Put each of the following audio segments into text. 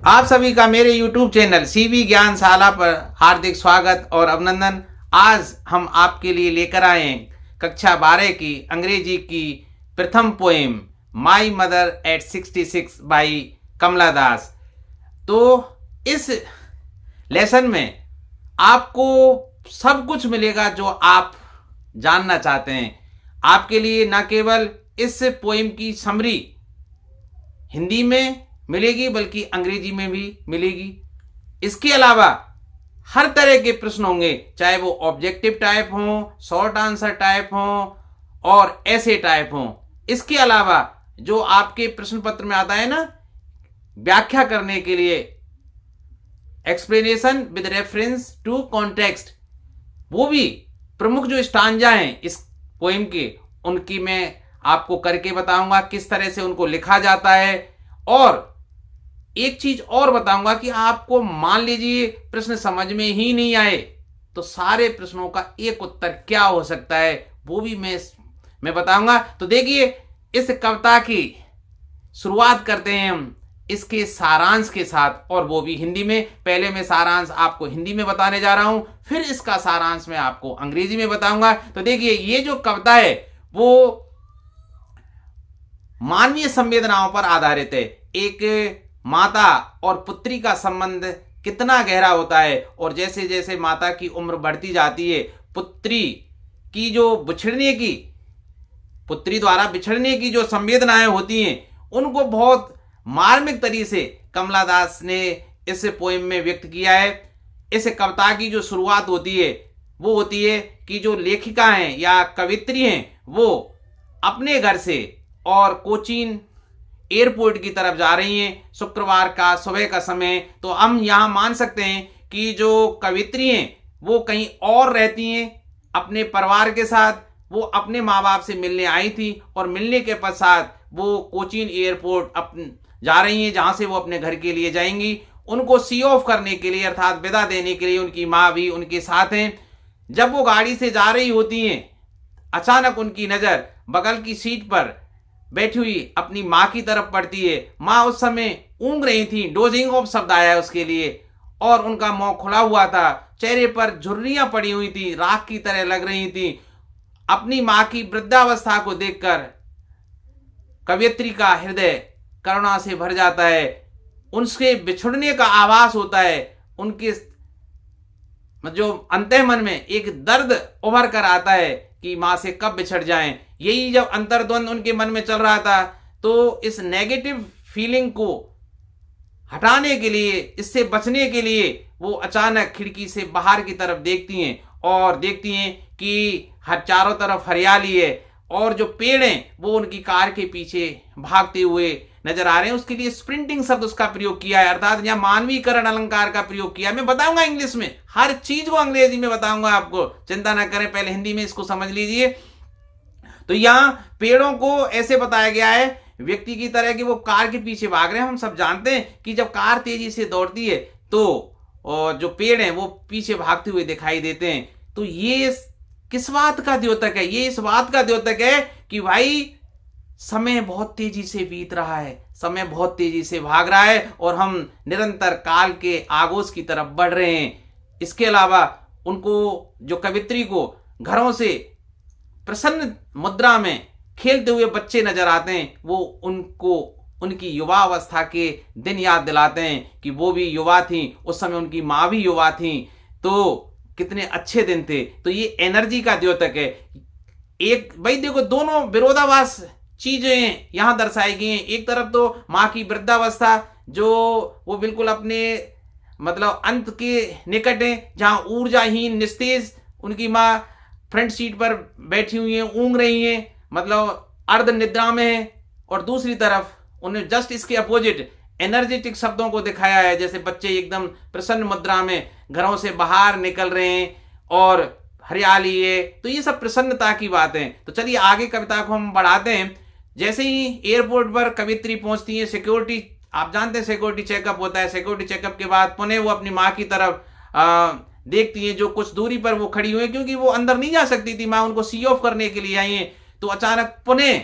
आप सभी का मेरे YouTube चैनल सीवी ज्ञानशाला पर हार्दिक स्वागत और अभिनंदन। आज हम आपके लिए लेकर आए हैं कक्षा 12 की अंग्रेजी की प्रथम poem My mother at 66 by Kamala Das. तो इस लेसन में आपको सब कुछ मिलेगा जो आप जानना चाहते हैं। आपके लिए न केवल इस पोएम की समरी हिंदी में मिलेगी बल्कि अंग्रेजी में भी मिलेगी। इसके अलावा हर तरह के प्रश्न होंगे, चाहे वो ऑब्जेक्टिव टाइप हों, शॉर्ट आंसर टाइप हों और ऐसे टाइप हों। इसके अलावा जो आपके प्रश्न पत्र में आता है ना, व्याख्या करने के लिए explanation with reference to context, वो भी प्रमुख जो स्टांजा हैं इस पोएम के, उनकी मैं आपको करके बताऊंगा किस तरह से उनको लिखा जाता है। और एक चीज और बताऊंगा कि आपको मान लीजिए प्रश्न समझ में ही नहीं आए तो सारे प्रश्नों का एक उत्तर क्या हो सकता है वो भी मैं बताऊंगा। तो देखिए, इस कविता की शुरुआत करते हैं हम इसके सारांश के साथ, और वो भी हिंदी में। पहले मैं सारांश आपको हिंदी में बताने जा रहा हूं, फिर इसका सारांश मैं आपको अंग्रेजी में बताऊंगा। तो देखिए, ये जो कविता है वो मानवीय संवेदनाओं पर आधारित है। एक माता और पुत्री का संबंध कितना गहरा होता है, और जैसे जैसे माता की उम्र बढ़ती जाती है, पुत्री द्वारा बिछड़ने की जो संवेदनाएं होती हैं उनको बहुत मार्मिक तरीके से कमला दास ने इस पोएम में व्यक्त किया है। इस कविता की जो शुरुआत होती है वो होती है कि जो लेखिका हैं या कवित्री हैं वो अपने घर से और कोचीन एयरपोर्ट की तरफ जा रही हैं। शुक्रवार का सुबह का समय, तो हम यहाँ मान सकते हैं कि जो कवित्री हैं वो कहीं और रहती हैं अपने परिवार के साथ। वो अपने माँ बाप से मिलने आई थी और मिलने के पश्चात वो कोचीन एयरपोर्ट जा रही हैं, जहाँ से वो अपने घर के लिए जाएंगी। उनको सी ऑफ करने के लिए अर्थात विदा देने के लिए उनकी माँ भी उनके साथ हैं। जब वो गाड़ी से जा रही होती हैं, अचानक उनकी नज़र बगल की सीट पर बैठी हुई अपनी माँ की तरफ पड़ती है। माँ उस समय ऊँग रही थी, डोजिंग ऑफ शब्द आया उसके लिए, और उनका मुंह खुला हुआ था, चेहरे पर झुर्रियां पड़ी हुई थी, राख की तरह लग रही थी। अपनी माँ की वृद्धावस्था को देखकर कवयित्री का हृदय करुणा से भर जाता है। उनसे बिछुड़ने का आभास होता है। उनके जो अंतःमन में एक दर्द उभर कर आता है कि माँ से कब बिछड़ जाएं। यही जब अंतर्द्वंद उनके मन में चल रहा था, तो इस नेगेटिव फीलिंग को हटाने के लिए, इससे बचने के लिए वो अचानक खिड़की से बाहर की तरफ देखती हैं और देखती हैं कि हर चारों तरफ हरियाली है और जो पेड़ हैं वो उनकी कार के पीछे भागते हुए नजर आ रहे हैं। उसके लिए स्प्रिंटिंग शब्द उसका प्रयोग किया है, अर्थात यहाँ मानवीकरण अलंकार का प्रयोग किया है। मैं बताऊंगा इंग्लिश में, हर चीज को अंग्रेजी में बताऊंगा आपको, चिंता ना करें, पहले हिंदी में इसको समझ लीजिए। तो यहाँ पेड़ों को ऐसे बताया गया है व्यक्ति की तरह कि वो कार के पीछे भाग रहे हैं। हम सब जानते हैं कि जब कार तेजी से दौड़ती है तो जो पेड़ हैं वो पीछे भागते हुए दिखाई देते हैं। तो ये किस बात का द्योतक है? ये इस बात का द्योतक है कि भाई समय बहुत तेजी से बीत रहा है, समय बहुत तेजी से भाग रहा है और हम निरंतर काल के आगोश की तरफ बढ़ रहे हैं। इसके अलावा उनको, जो कवित्री को घरों से प्रसन्न मुद्रा में खेलते हुए बच्चे नजर आते हैं, वो उनको उनकी युवा अवस्था के दिन याद दिलाते हैं कि वो भी युवा थी, उस समय उनकी माँ भी युवा थी, तो कितने अच्छे दिन थे। तो ये एनर्जी का द्योतक है। एक भाई देखो, दोनों विरोधाभास चीजें यहां दर्शाई गई हैं। एक तरफ तो माँ की वृद्धावस्था जो वो बिल्कुल अपने मतलब अंत के निकट है, जहां ऊर्जाहीन निस्तेज उनकी माँ फ्रंट सीट पर बैठी हुई हैं, ऊँग रही हैं, मतलब अर्ध निद्रा में है। और दूसरी तरफ उन्हें जस्ट इसके अपोजिट एनर्जेटिक शब्दों को दिखाया है, जैसे बच्चे एकदम प्रसन्न मुद्रा में घरों से बाहर निकल रहे हैं और हरियाली है। तो ये सब प्रसन्नता की बात है। तो चलिए आगे कविता को हम बढ़ाते हैं। जैसे ही एयरपोर्ट पर कवित्री पहुंचती है, सिक्योरिटी, आप जानते हैं सिक्योरिटी चेकअप होता है। सिक्योरिटी चेकअप के बाद पुनः वो अपनी माँ की तरफ देखती है, जो कुछ दूरी पर वो खड़ी हुई है, क्योंकि वो अंदर नहीं जा सकती थी, माँ उनको सी ऑफ करने के लिए आई है। तो अचानक पुनः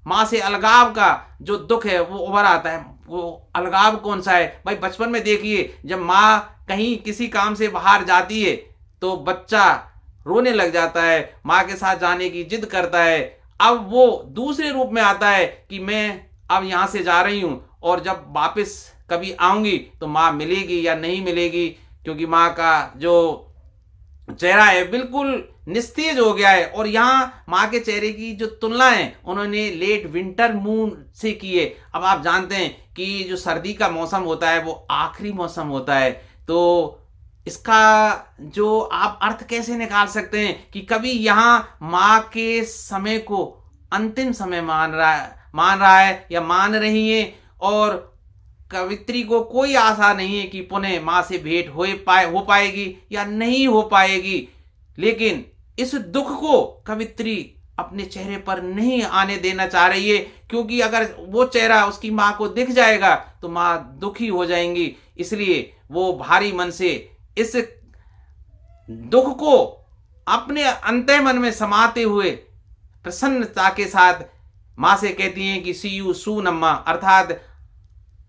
माँ से अलगाव का जो दुख है वो उभर आता है। वो अलगाव कौन सा है भाई? बचपन में देखिए, जब माँ कहीं किसी काम से बाहर जाती है तो बच्चा रोने लग जाता है, माँ के साथ जाने की जिद करता है। अब वो दूसरे रूप में आता है कि मैं अब यहाँ से जा रही हूँ और जब वापस कभी आऊंगी तो माँ मिलेगी या नहीं मिलेगी, क्योंकि माँ का जो चेहरा है बिल्कुल निस्तेज हो गया है। और यहाँ माँ के चेहरे की जो तुलना है उन्होंने लेट विंटर मून से की है। अब आप जानते हैं कि जो सर्दी का मौसम होता है वो आखिरी मौसम होता है, तो इसका जो आप अर्थ कैसे निकाल सकते हैं कि कभी यहाँ माँ के समय को अंतिम समय मान रहा है या मान रही है, और कवित्री को कोई आशा नहीं है कि पुनः माँ से भेंट हो पाएगी या नहीं हो पाएगी। लेकिन इस दुख को कवित्री अपने चेहरे पर नहीं आने देना चाह रही है, क्योंकि अगर वो चेहरा उसकी माँ को दिख जाएगा तो माँ दुखी हो जाएंगी। इसलिए वो भारी मन से इस दुख को अपने अंतः मन में समाते हुए प्रसन्नता के साथ माँ से कहती हैं कि सी यू सून अम्मा, अर्थात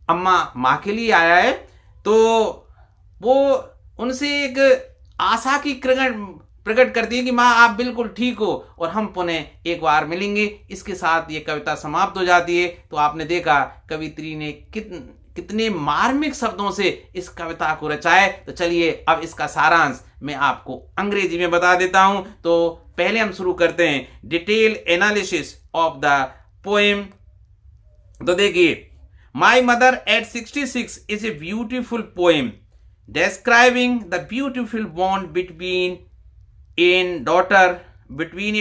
अम्मा माँ के लिए आया है। तो वो उनसे एक आशा की प्रकट करती है कि माँ आप बिल्कुल ठीक हो और हम पुनः एक बार मिलेंगे। इसके साथ ये कविता समाप्त हो जाती है। तो आपने देखा कवित्री ने कितने मार्मिक शब्दों से इस कविता को रचा है। तो चलिए अब इसका सारांश मैं आपको अंग्रेजी में बता देता हूं। तो पहले हम शुरू करते हैं detail analysis of the poem. तो देखिए, my mother at 66 is a beautiful poem describing the beautiful bond between a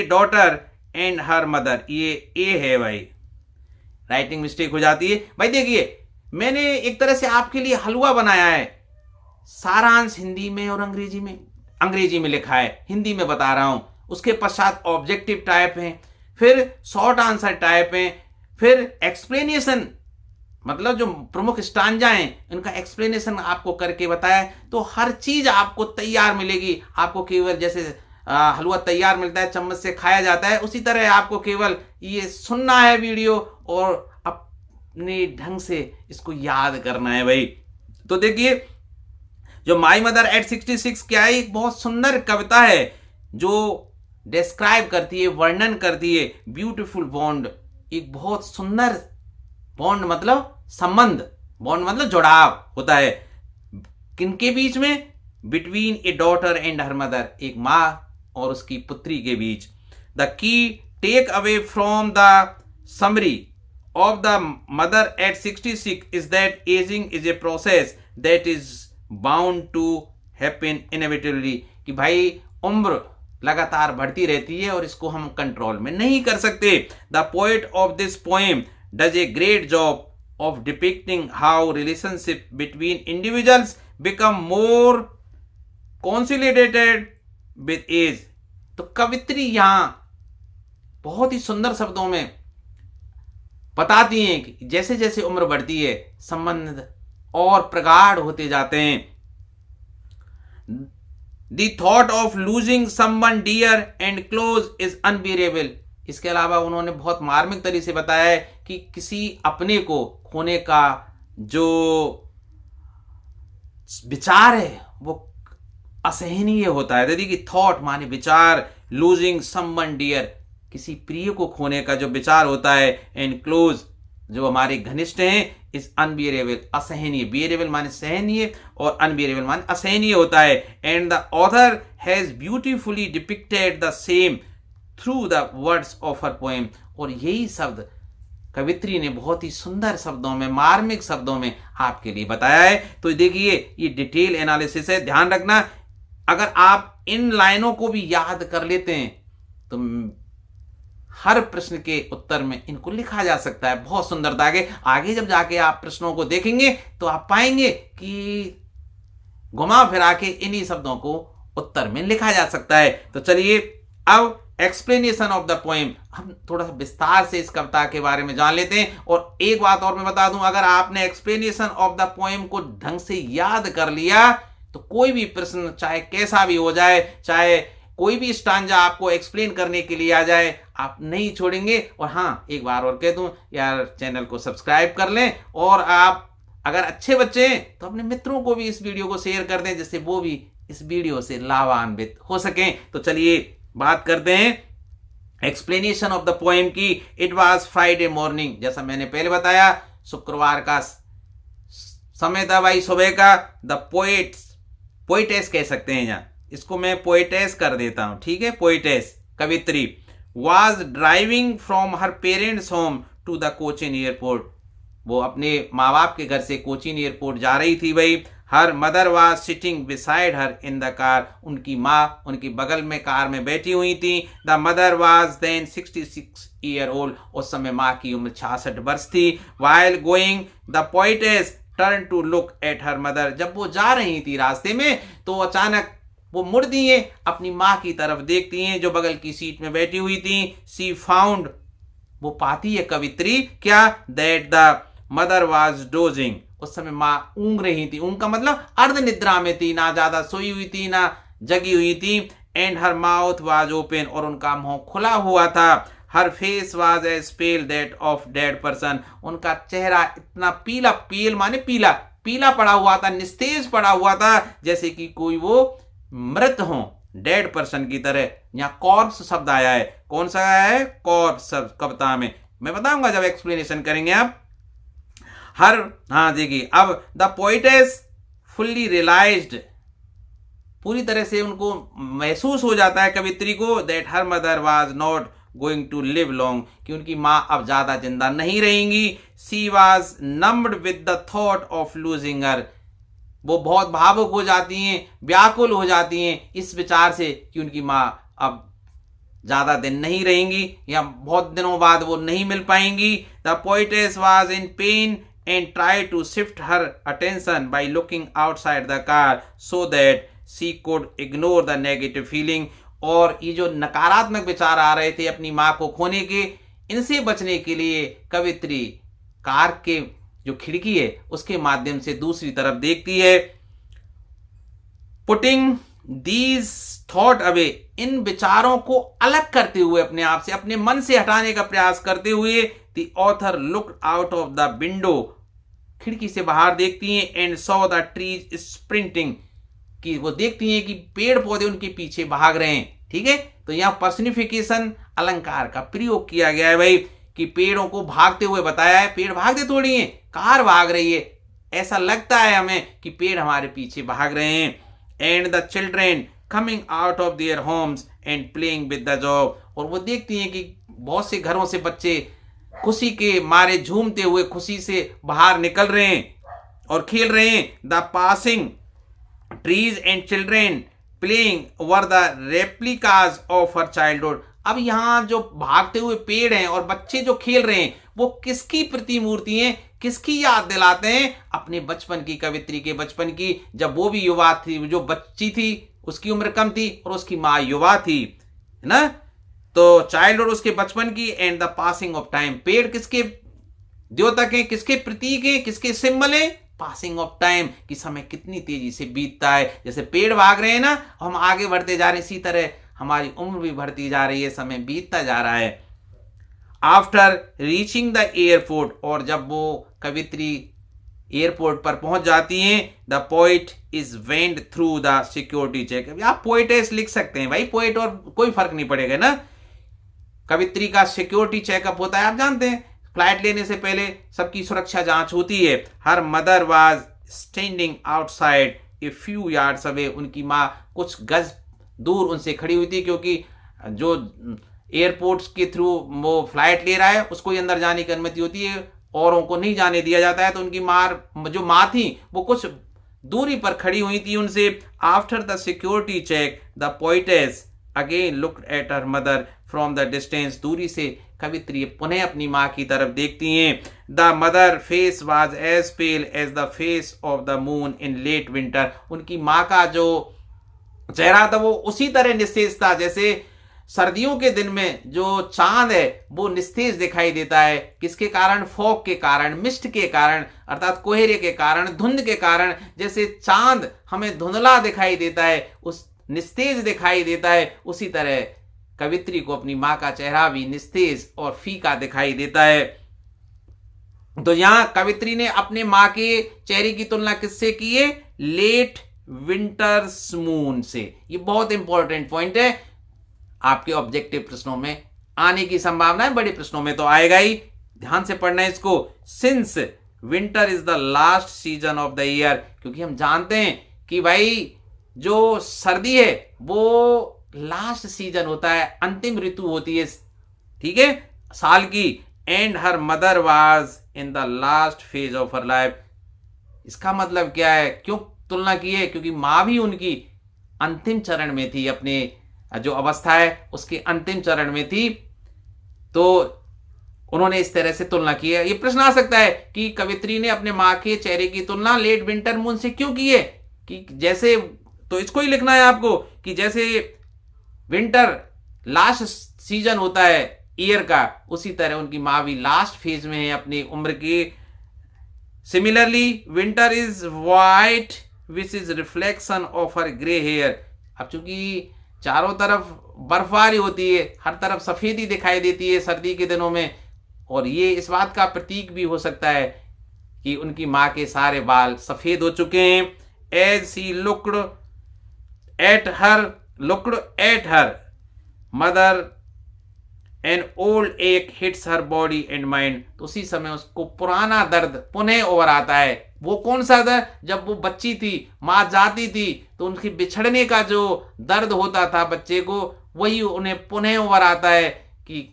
daughter and her mother। ये ए है भाई, राइटिंग मिस्टेक हो जाती है भाई। देखिए, मैंने एक तरह से आपके लिए हलवा बनाया है। सारांश हिंदी में और अंग्रेजी में लिखा है, हिंदी में बता रहा हूं। उसके पश्चात ऑब्जेक्टिव टाइप है, फिर शॉर्ट आंसर टाइप है, फिर एक्सप्लेनेशन, मतलब जो प्रमुख स्टांजा हैं उनका एक्सप्लेनेशन आपको करके बताया। तो हर चीज आपको तैयार मिलेगी। आपको केवल जैसे हलवा तैयार मिलता है, चम्मच से खाया जाता है, उसी तरह आपको केवल ये सुनना है वीडियो और अपने ढंग से इसको याद करना है भाई। तो देखिए, जो माई मदर एट 66 क्या है, एक बहुत सुंदर कविता है जो डिस्क्राइब करती है, वर्णन करती है ब्यूटीफुल बॉन्ड। एक बहुत सुंदर बॉन्ड मतलब संबंध, बॉन्ड मतलब जुड़ाव होता है किनके बीच में? Between a daughter and her mother, एक माँ और उसकी पुत्री के बीच। The key take away from the summary of the mother at 66 is that ageing is a process that is bound to happen inevitably. कि भाई उम्र लगातार बढ़ती रहती है और इसको हम कंट्रोल में नहीं कर सकते। The poet of this poem does a great job of depicting how relationship between individuals become more consolidated with age। तो कवित्री यहां बहुत ही सुंदर शब्दों में बताती हैं कि जैसे जैसे उम्र बढ़ती है संबंध और प्रगाढ़ होते जाते हैं। The thought of losing someone dear and close is unbearable। इसके अलावा उन्होंने बहुत मार्मिक तरीके से बताया है कि किसी अपने को खोने का जो विचार है वो असहनीय होता है। देखिए, थॉट माने विचार, लूजिंग समवन डियर, किसी प्रिय को खोने का जो विचार होता है, एंड क्लोज जो हमारे घनिष्ठ हैं, इज अनबियरेबल, असहनीय। बियरेबल माने सहनीय और अनबियरेबल माने असहनीय होता है। And the author has beautifully depicted the same through the words of her poem. और यही शब्द कवित्री ने बहुत ही सुंदर शब्दों में, मार्मिक शब्दों में आपके लिए बताया है। तो देखिए, ये डिटेल एनालिसिस है, ध्यान रखना। अगर आप इन लाइनों को भी याद कर लेते हैं तो हर प्रश्न के उत्तर में इनको लिखा जा सकता है बहुत सुंदरता के। आगे जब जाके आप प्रश्नों को देखेंगे तो आप पाएंगे कि घुमा फिरा के इन्हीं शब्दों को उत्तर में लिखा जा सकता है। तो चलिए अब एक्सप्लेनेशन ऑफ द पोएम, हम थोड़ा सा विस्तार से इस कविता के बारे में जान लेते हैं। और एक बात और मैं बता दूं, अगर आपने एक्सप्लेनेशन ऑफ द पोएम को ढंग से याद कर लिया तो कोई भी प्रश्न चाहे कैसा भी हो जाए, चाहे कोई भी स्टांजा आपको एक्सप्लेन करने के लिए आ जाए, आप नहीं छोड़ेंगे। और हाँ, एक बार और कह दूं यार, चैनल को सब्सक्राइब कर लें, और आप अगर अच्छे बच्चे हैं तो अपने मित्रों को भी इस वीडियो को शेयर कर दें, जिससे वो भी इस वीडियो से लाभान्वित हो सकें। तो चलिए बात करते हैं एक्सप्लेनेशन ऑफ द पोएम की। इट वाज फ्राइडे मॉर्निंग, जैसा मैंने पहले बताया, शुक्रवार का समय था भाई, सुबह का। द पोइटेस कह सकते हैं, यहाँ इसको मैं पोइटेस कर देता हूं, ठीक है। पोइटेस कवित्री was driving from her parents home to the Cochin airport, वो अपने माँ बाप के घर से कोचीन एयरपोर्ट जा रही थी भाई। हर mother was sitting beside her in the car, उनकी माँ उनकी बगल में कार में बैठी हुई थी। The mother was then 66 year old, उस समय माँ की उम्र 66 वर्ष थी। While going the poetess turn to look at her mother, जब वो जा रही थी रास्ते में तो अचानक वो मुड़ दिए, अपनी माँ की तरफ देखती हैं जो बगल की सीट में बैठी हुई थी। सी फाउंड, वो पाती है कवित्री क्या, that the mother was dosing, उस समय माँ ऊँग रही थी। ऊँग का मतलब अर्ध निद्रा में थी, ना ज्यादा सोई हुई थी ना जगी हुई थी। And her mouth was open, और उनका मुंह खुला हुआ था। Her face was as pale that of dead person, उनका चेहरा इतना पीला, पील माने पीला, पीला पड़ा हुआ था, निस्तेज पड़ा हुआ था, जैसे कि कोई वो मृत हो, डेड पर्सन की तरह। यहाँ कॉर्प्स शब्द आया है, कौन सा आया है, कॉर्प्स कविता में, मैं बताऊंगा जब एक्सप्लेनेशन करेंगे आप। हाँ देखिए, अब द पोइटेस फुल्ली रियलाइज्ड, पूरी तरह से उनको महसूस हो जाता है कवित्री को, that her mother was not going to live long, कि उनकी माँ अब ज्यादा जिंदा नहीं रहेंगी। She was numbed with the thought of losing her, वो बहुत भावुक हो जाती हैं, व्याकुल हो जाती हैं इस विचार से कि उनकी माँ अब ज्यादा दिन नहीं रहेंगी, या बहुत दिनों बाद वो नहीं मिल पाएंगी। The poetess was in pen and try to shift her attention by looking outside the car so that she could ignore the negative feeling, और ये जो नकारात्मक विचार आ रहे थे अपनी माँ को खोने के, इनसे बचने के लिए कवित्री कार के जो खिड़की है उसके माध्यम से दूसरी तरफ देखती है। पुटिंग दीज थॉट अवे, इन विचारों को अलग करते हुए, अपने आप से, अपने मन से हटाने का प्रयास करते हुए, the author looked out of the window, खिड़की से बाहर देखती हैं। And saw the trees sprinting, कि वो देखती हैं कि पेड़ पौधे उनके पीछे भाग रहे हैं, ठीक है। तो यहाँ पर्सनिफिकेशन अलंकार का प्रयोग किया गया है भाई, कि पेड़ों को भागते हुए बताया है। पेड़ भागते थोड़ी हैं, कार भाग रही है, ऐसा लगता है हमें कि पेड़ हमारे पीछे भाग रहे हैं। And the children coming out of their homes and playing with the job, और वो देखती हैं कि बहुत से घरों से बच्चे खुशी के मारे झूमते हुए खुशी से बाहर निकल रहे हैं और खेल रहे हैं। The passing trees and children playing were the replicas of her childhood, अब यहाँ जो भागते हुए पेड़ हैं और बच्चे जो खेल रहे हैं वो किसकी प्रतिमूर्ति हैं, किसकी याद दिलाते हैं, अपने बचपन की, कवित्री के बचपन की, जब वो भी युवा थी, जो बच्ची थी उसकी उम्र कम थी और उसकी माँ युवा थी, है ना। तो चाइल्डहुड उसके बचपन की, and the passing of time, पेड़ किसके द्योतक है, किसके प्रतीक है, किसके सिंबल है, पासिंग ऑफ टाइम, कि समय कितनी तेजी से बीतता है। जैसे पेड़ भाग रहे हैं ना, हम आगे बढ़ते जा रहे हैं, इसी तरह हमारी उम्र भी बढ़ती जा रही है, समय बीतता जा रहा है। आफ्टर रीचिंग द एयरपोर्ट, और जब वो कवित्री एयरपोर्ट पर पहुंच जाती हैं, the poet is went through the security check, आप पोइटेस लिख सकते हैं भाई, पोइट और कोई फर्क नहीं पड़ेगा ना। कवित्री का सिक्योरिटी चेकअप होता है, आप जानते हैं, फ्लाइट लेने से पहले सबकी सुरक्षा जांच होती है। हर mother was standing outside a few yards away, उनकी माँ कुछ गज दूर उनसे खड़ी हुई थी, क्योंकि जो एयरपोर्ट्स के थ्रू वो फ्लाइट ले रहा है उसको ही अंदर जाने की अनुमति होती है, औरों को नहीं जाने दिया जाता है। तो उनकी जो माँ थी वो कुछ दूरी पर खड़ी हुई थी उनसे। After the security check the poetess again looked at her mother from the distance, दूरी से कवित्री पुनः अपनी माँ की तरफ देखती हैं। The mother face was as pale as the face of the moon in late winter, उनकी माँ का जो चेहरा था वो उसी तरह निस्तेज था जैसे सर्दियों के दिन में जो चांद है वो निस्तेज दिखाई देता है। किसके कारण? फॉग के कारण, मिस्ट के कारण, अर्थात कोहरे के कारण, धुंध के कारण। जैसे चांद हमें धुंधला दिखाई देता है, उस निस्तेज दिखाई देता है, उसी तरह कवित्री को अपनी मां का चेहरा भी निस्तेज और फीका दिखाई देता है। तो यहां कवित्री ने अपने मां के चेहरे की तुलना किससे की है? लेट विंटर्स मून से। ये बहुत इंपॉर्टेंट पॉइंट है, आपके ऑब्जेक्टिव प्रश्नों में आने की संभावना है, बड़े प्रश्नों में तो आएगा ही, ध्यान से पढ़ना है इसको। Since winter is the last season of the year, क्योंकि हम जानते हैं कि भाई जो सर्दी है वो लास्ट सीजन होता है, अंतिम ऋतु होती है, ठीक है, साल की। And her mother was in the last phase of her life. इसका मतलब क्या है, क्यों तुलना की है? क्योंकि मां भी उनकी अंतिम चरण में थी, अपने जो अवस्था है उसके अंतिम चरण में थी, तो उन्होंने इस तरह से तुलना की है। ये प्रश्न आ सकता है कि कवित्री ने अपने मां के चेहरे की तुलना लेट विंटर मून से क्यों की है? कि जैसे, तो इसको ही लिखना है आपको कि जैसे विंटर लास्ट सीजन होता है ईयर का, उसी तरह उनकी मां भी लास्ट फेज में है अपनी उम्र की। Similarly winter is white which is reflection of her grey hair. अब चूंकि चारों तरफ बर्फबारी होती है, हर तरफ सफेदी दिखाई देती है सर्दी के दिनों में, और ये इस बात का प्रतीक भी हो सकता है कि उनकी मां के सारे बाल सफेद हो चुके हैं। As she looked at her mother an old age hits her body and mind. तो उसी समय उसको पुराना दर्द पुनः ओवर आता है। वो कौन सा दर्द? जब वो बच्ची थी, मां जाती थी, तो उनकी बिछड़ने का जो दर्द होता था बच्चे को, वही उन्हें पुनः ओवर आता है कि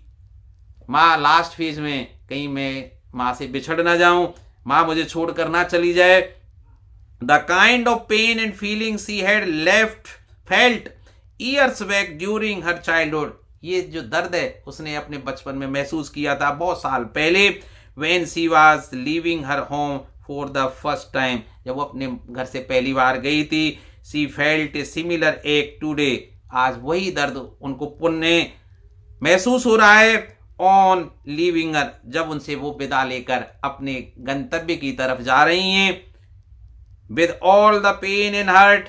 मां लास्ट फेज में, कहीं मैं मां से बिछड़ ना जाऊं, मां मुझे छोड़कर ना चली जाए। The kind of pain and feeling she had felt years back during her childhood. ये जो दर्द है उसने अपने बचपन में महसूस किया था, बहुत साल पहले। When she was leaving her home for the first time, जब वो अपने घर से पहली बार गई थी। शी फेल्ट ए सिमिलर एक टुडे, आज वही दर्द उनको पुनः महसूस हो रहा है। ऑन लीविंग हर, जब उनसे वो विदा लेकर अपने गंतव्य की तरफ जा रही हैं। With all the pain and hurt,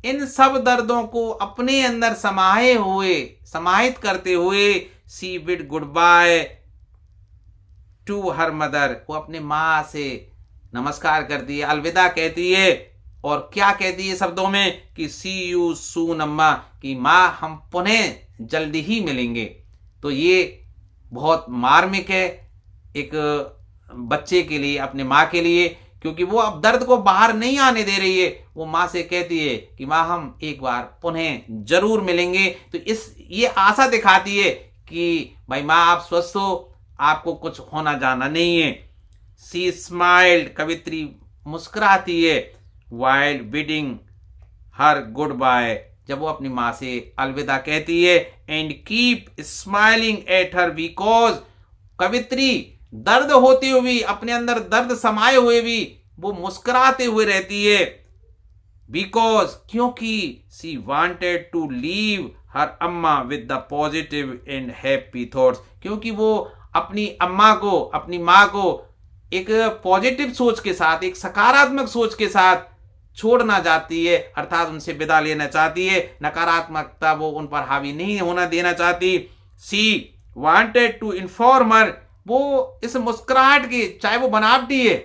इन सब दर्दों को अपने अंदर समाहित करते हुए, she bid goodbye to her mother, वो अपने मां से नमस्कार करती है, अलविदा कहती है। और क्या कहती है शब्दों में कि सी यू सून अम्मा, कि मां हम पुनः जल्दी ही मिलेंगे। तो ये बहुत मार्मिक है एक बच्चे के लिए, अपने मां के लिए, क्योंकि वो अब दर्द को बाहर नहीं आने दे रही है। वो मां से कहती है कि मां हम एक बार पुनः जरूर मिलेंगे। तो ये आशा दिखाती है कि भाई मां आप स्वस्थ हो, आपको कुछ होना जाना नहीं है। सी स्माइल्ड, कवित्री मुस्कुराती है। While bidding her goodbye, जब वो अपनी मां से अलविदा कहती है। And keep smiling at her, because कवित्री दर्द होते हुए भी, अपने अंदर दर्द समाये हुए भी, वो मुस्कुराते हुए रहती है। बिकॉज, क्योंकि सी वांटेड टू लीव हर अम्मा with the positive and happy thoughts, क्योंकि वो अपनी अम्मा को, अपनी मां को एक पॉजिटिव सोच के साथ, एक सकारात्मक सोच के साथ छोड़ना चाहती है, अर्थात उनसे विदा लेना चाहती है। नकारात्मकता वो उन पर हावी नहीं होना देना चाहती। सी वांटेड टू इन्फॉर्म हर, वो इस मुस्कुराहट की, चाहे वो बनावटी है,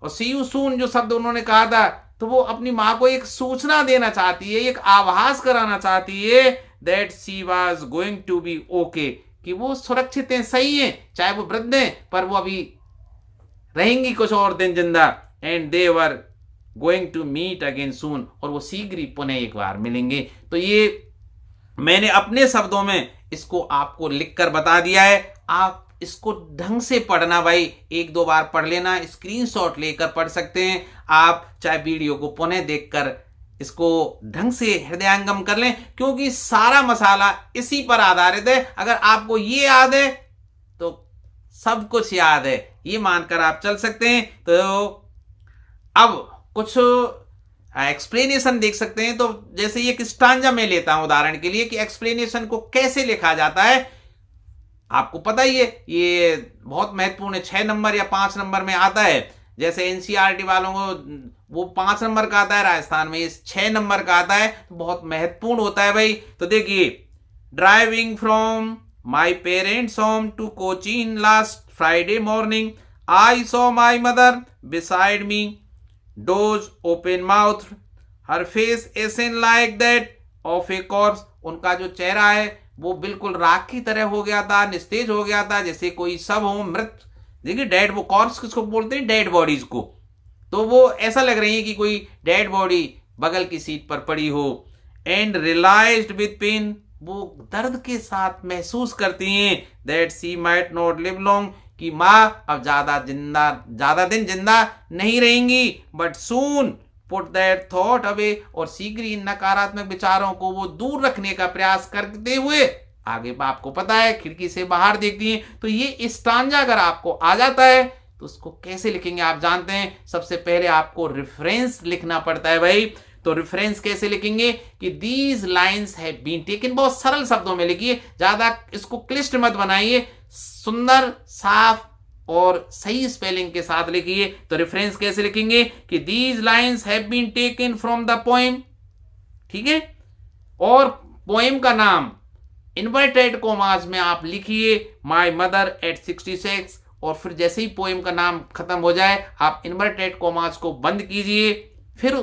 और सी यू सून जो शब्द उन्होंने कहा था, तो वो अपनी मां को एक सूचना देना चाहती है, एक आभास कराना चाहती है that she was going to be okay, कि वो सुरक्षित हैं, सही हैं, चाहे वो वृद्ध हैं पर वो अभी रहेंगी कुछ और दिन जिंदा। And they were going to meet again soon, और वो शीघ्र ही पुनः एक बार मिलेंगे। तो ये मैंने अपने शब्दों में इसको आपको लिखकर बता दिया है। आप इसको ढंग से पढ़ना भाई, एक दो बार पढ़ लेना, स्क्रीनशॉट लेकर पढ़ सकते हैं आप, चाहे वीडियो को पुनः देखकर इसको ढंग से हृदयंगम कर लें, क्योंकि सारा मसाला इसी पर आधारित है। अगर आपको ये याद है तो सब कुछ याद है, ये मानकर आप चल सकते हैं। तो अब कुछ एक्सप्लेनेशन देख सकते हैं। तो जैसे ये एक स्टांजा में लेता हूं उदाहरण के लिए कि एक्सप्लेनेशन को कैसे लिखा जाता है। आपको पता ही है ये बहुत महत्वपूर्ण है, 6 नंबर या 5 नंबर में आता है। जैसे एनसीईआरटी वालों को वो 5 नंबर का आता है, राजस्थान में इस 6 नंबर का आता है, तो बहुत महत्वपूर्ण होता है भाई। तो देखिए, driving from my parents home to Cochin last Friday morning I saw my mother beside me, doze open mouth, her face ashen like that of a corpse. उनका जो चेहरा है वो बिल्कुल राख की तरह हो गया था, निस्तेज हो गया था, जैसे कोई सब हो, मृत। देखिए डेड, वो कॉर्प्स किसको बोलते हैं? डेड बॉडीज को। तो वो ऐसा लग रही है कि कोई डेड बॉडी बगल की सीट पर पड़ी हो। एंड रियलाइज्ड विद पेन, वो दर्द के साथ महसूस करती हैं that she might not live long, कि माँ अब ज्यादा दिन जिंदा नहीं रहेंगी। But soon put that thought away, और शीघ्र इन नकारात्मक विचारों को वो दूर रखने का प्रयास करते हुए आगे आपको पता है खिड़की से बाहर देखती हैं। तो ये स्टांजा अगर आपको आ जाता है तो उसको कैसे लिखेंगे आप जानते हैं। सबसे पहले आपको रेफरेंस लिखना पड़ता है भाई। तो रेफरेंस कैसे लिखेंगे कि these lines have been taken, बहुत सरल शब्दों में लिखिए, ज्यादा इसको क्लिष्ट मत बनाइए, सुंदर साफ और सही स्पेलिंग के साथ लिखिए। तो रेफरेंस कैसे लिखेंगे कि these lines have been taken from the poem, ठीक है। और पोएम का नाम इन्वर्टेड कोमास में आप लिखिए माय मदर एट 66, और फिर जैसे ही पोएम का नाम खत्म हो जाए आप इन्वर्टेड कोमास को बंद कीजिए, फिर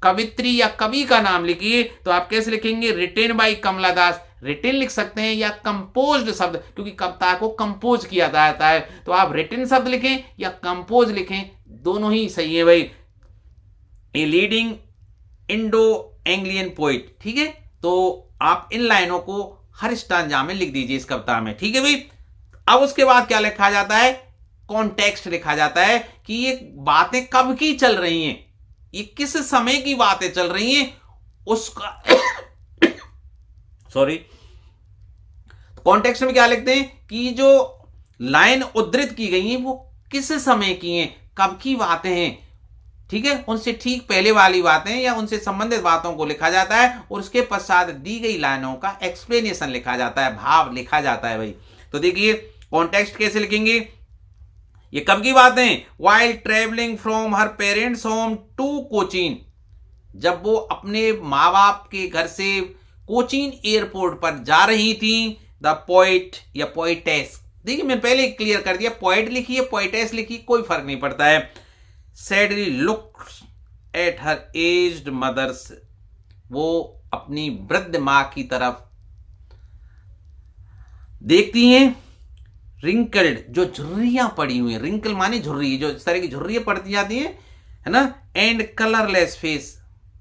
कवित्री या कवि का नाम लिखिए। तो आप कैसे लिखेंगे? Written by Kamala Das, written लिख सकते हैं या कंपोज्ड शब्द, क्योंकि कविता को कंपोज किया जाता है। तो आप रिटेन शब्द लिखें या कंपोज लिखें, दोनों ही सही है भाई। A leading Indo Anglian poet, ठीक है। तो आप इन लाइनों को हर स्टांजा में लिख दीजिए इस कविता में, ठीक है भाई। अब उसके बाद क्या लिखा जाता है? कॉन्टेक्स्ट लिखा जाता है कि ये बातें कब की चल रही हैं, ये किस समय की बातें चल रही हैं उसका सॉरी। कॉन्टेक्स्ट में क्या लिखते हैं कि जो लाइन उद्धृत की गई है वो किस समय की हैं, कब की बातें हैं, ठीक है। उनसे ठीक पहले वाली बातें या उनसे संबंधित बातों को लिखा जाता है और उसके पश्चात दी गई लाइनों का एक्सप्लेनेशन लिखा जाता है, भाव लिखा जाता है भाई। तो देखिए कॉन्टेक्स्ट कैसे लिखेंगे, ये कब की बातें? While travelling from her parents home to Cochin, जब वो अपने माँ बाप के घर से कोचीन एयरपोर्ट पर जा रही थी। द पोइट या पोइटेस, देखिए मैं पहले क्लियर कर दिया, पोइट लिखिए पोइटेस लिखिए कोई फर्क नहीं पड़ता है। Sadly looks at her aged mothers, वो अपनी वृद्ध मां की तरफ देखती हैं। रिंकल्ड, जो झुर्रियां पड़ी हुई, रिंकल माने झुर्री, जो इस तरह की झुर्रियां पड़ती जाती हैं, है ना। एंड कलरलेस फेस,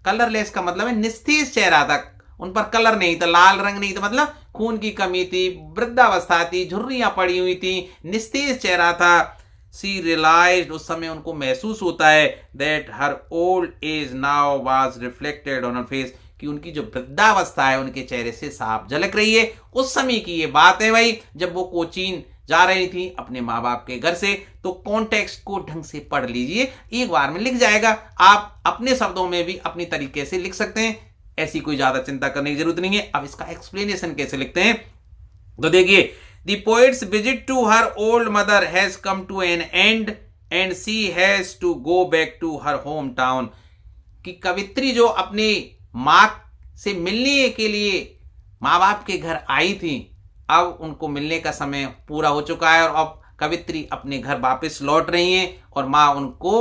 कलरलेस का मतलब है निस्तेज चेहरा था, उन पर कलर नहीं था, लाल रंग नहीं था, मतलब खून की कमी थी, वृद्धावस्था थी, झुर्रियां पड़ी हुई थी, निस्तेज चेहरा था। सी रियलाइज्ड, उस समय उनको महसूस होता है that her old age now was reflected on her face, कि उनकी जो वृद्धावस्था है उनके चेहरे से साफ झलक रही है। उस समय की ये बात है भाई, जब वो कोचीन जा रही थी अपने माँ बाप के घर से। तो कॉन्टेक्स्ट को ढंग से पढ़ लीजिए, एक बार में लिख जाएगा। आप अपने शब्दों में भी अपनी तरीके से लिख सकते हैं, ऐसी कोई ज्यादा चिंता करने की जरूरत नहीं है। अब इसका एक्सप्लेनेशन कैसे लिखते हैं, तो देखिए the poets visit to her old mother has come to an end and she has to go back to her home town, कि कवित्री जो अपनी मां से मिलने के लिए माँ बाप के घर आई थी, अब उनको मिलने का समय पूरा हो चुका है और अब कवित्री अपने घर वापस लौट रही हैं और माँ उनको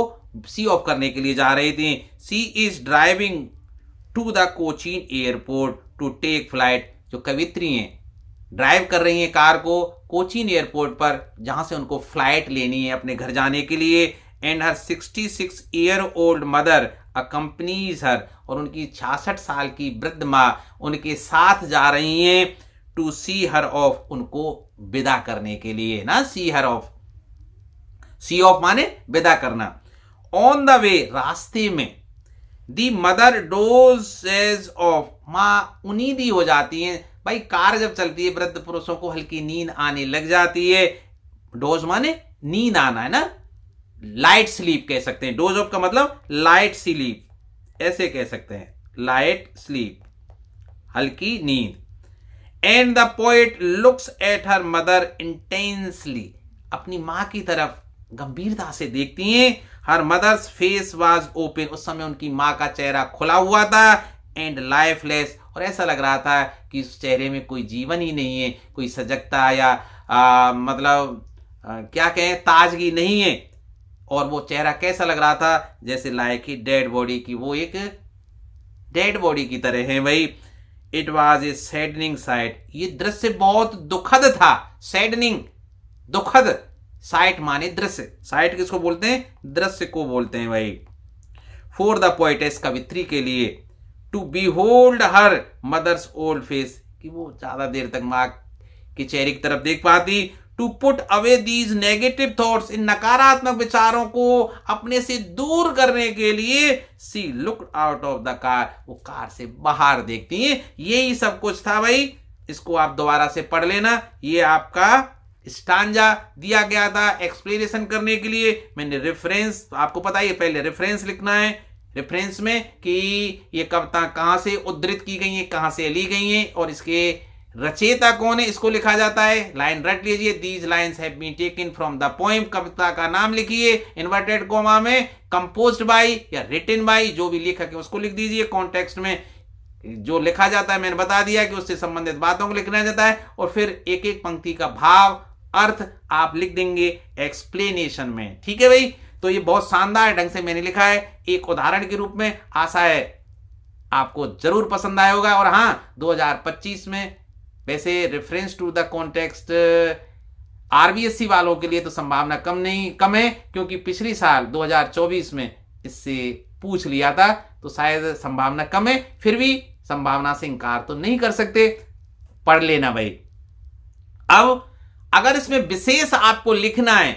सी ऑफ करने के लिए जा रही थी। She is driving to the Cochin airport to take flight, जो कवित्री हैं ड्राइव कर रही हैं कार को कोचीन एयरपोर्ट पर, जहां से उनको फ्लाइट लेनी है अपने घर जाने के लिए। And her 66 year old mother accompanies her, और उनकी 66 साल की वृद्ध माँ उनके साथ जा रही हैं। टू सी हर ऑफ, उनको विदा करने के लिए ना, सी हर ऑफ, सी ऑफ माने विदा करना। ऑन द वे, रास्ते में। दी मदर डोजेज ऑफ, माँ उनीदी हो जाती है। भाई कार जब चलती है वृद्ध पुरुषों को हल्की नींद आने लग जाती है। डोज माने नींद आना है ना, लाइट स्लीप कह सकते हैं। डोज ऑफ का मतलब लाइट स्लीप, ऐसे कह सकते हैं, लाइट स्लीप, हल्की नींद। And the poet looks at her mother intensely, अपनी मां की तरफ गंभीरता से देखती हैं। Her mother's face was open, उस समय उनकी माँ का चेहरा खुला हुआ था, एंड लाइफलेस, और ऐसा लग रहा था कि उस चेहरे में कोई जीवन ही नहीं है, कोई सजगता या क्या कहें, ताजगी नहीं है। और वो चेहरा कैसा लग रहा था, जैसे लाइक ही डेड बॉडी की, वो एक डेड बॉडी की तरह है भाई। It was a saddening site, ये दृश्य बहुत दुखद था। सैडनिंग, दुखद, साइट माने दृश्य, साइट किसको बोलते हैं, दृश्य को बोलते हैं भाई। फॉर द पोएटेस, कवित्री के लिए, to behold her mothers old face, कि वो ज्यादा देर तक माँ के चेहरे की तरफ देख पाती। To put away these negative thoughts, इन नकारात्मक विचारों को अपने से दूर करने के लिए, she looked out of the car, वो कार से बाहर देखती हैं। यही सब कुछ था भाई, इसको आप दोबारा से पढ़ लेना। ये आपका स्टांजा दिया गया था एक्सप्लेनेशन करने के लिए। मैंने रेफरेंस, आपको पता है पहले रेफरेंस लिखना है, रेफरेंस में कि ये कविता कहां से उद्धृत की गई है, कहां से ली गई है, और इसके रचयिता कौन है, इसको लिखा जाता है। लाइन रट लीजिए, these lines have been taken from the poem, कविता का नाम लिखिए इन्वर्टेड कॉमा में, कंपोज्ड बाय या रिटन बाय, जो भी लेखक है उसको लिख दीजिए। कॉन्टेक्स्ट में जो लिखा जाता है मैंने बता दिया कि उससे संबंधित बातों को लिखना जाता है, और फिर एक एक पंक्ति का भाव अर्थ आप लिख देंगे एक्सप्लेनेशन में। ठीक है भाई, तो ये बहुत शानदार ढंग से मैंने लिखा है एक उदाहरण के रूप में। आशा है आपको जरूर पसंद आया होगा। और हाँ, 2025 में वैसे reference to the context RBSC वालों के लिए तो संभावना कम है, क्योंकि पिछली साल 2024 में इससे पूछ लिया था, तो शायद संभावना कम है। फिर भी संभावना से इनकार तो नहीं कर सकते, पढ़ लेना भाई। अब अगर इसमें विशेष आपको लिखना है,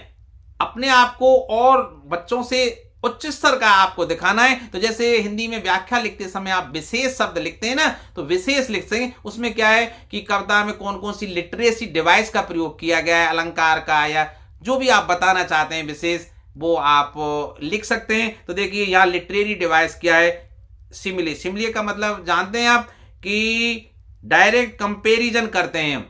अपने आप को और बच्चों से उच्च स्तर का आपको दिखाना है, तो जैसे हिंदी में व्याख्या लिखते समय आप विशेष शब्द लिखते हैं ना, तो विशेष लिख सकें। उसमें क्या है कि कविता में कौन कौन सी लिटरेसी डिवाइस का प्रयोग किया गया है, अलंकार का, या जो भी आप बताना चाहते हैं विशेष, वो आप लिख सकते हैं। तो देखिए यहाँ लिटरेरी डिवाइस क्या है, सिमिले। सिमिले का मतलब जानते हैं आप कि डायरेक्ट कंपेरिजन करते हैं हम,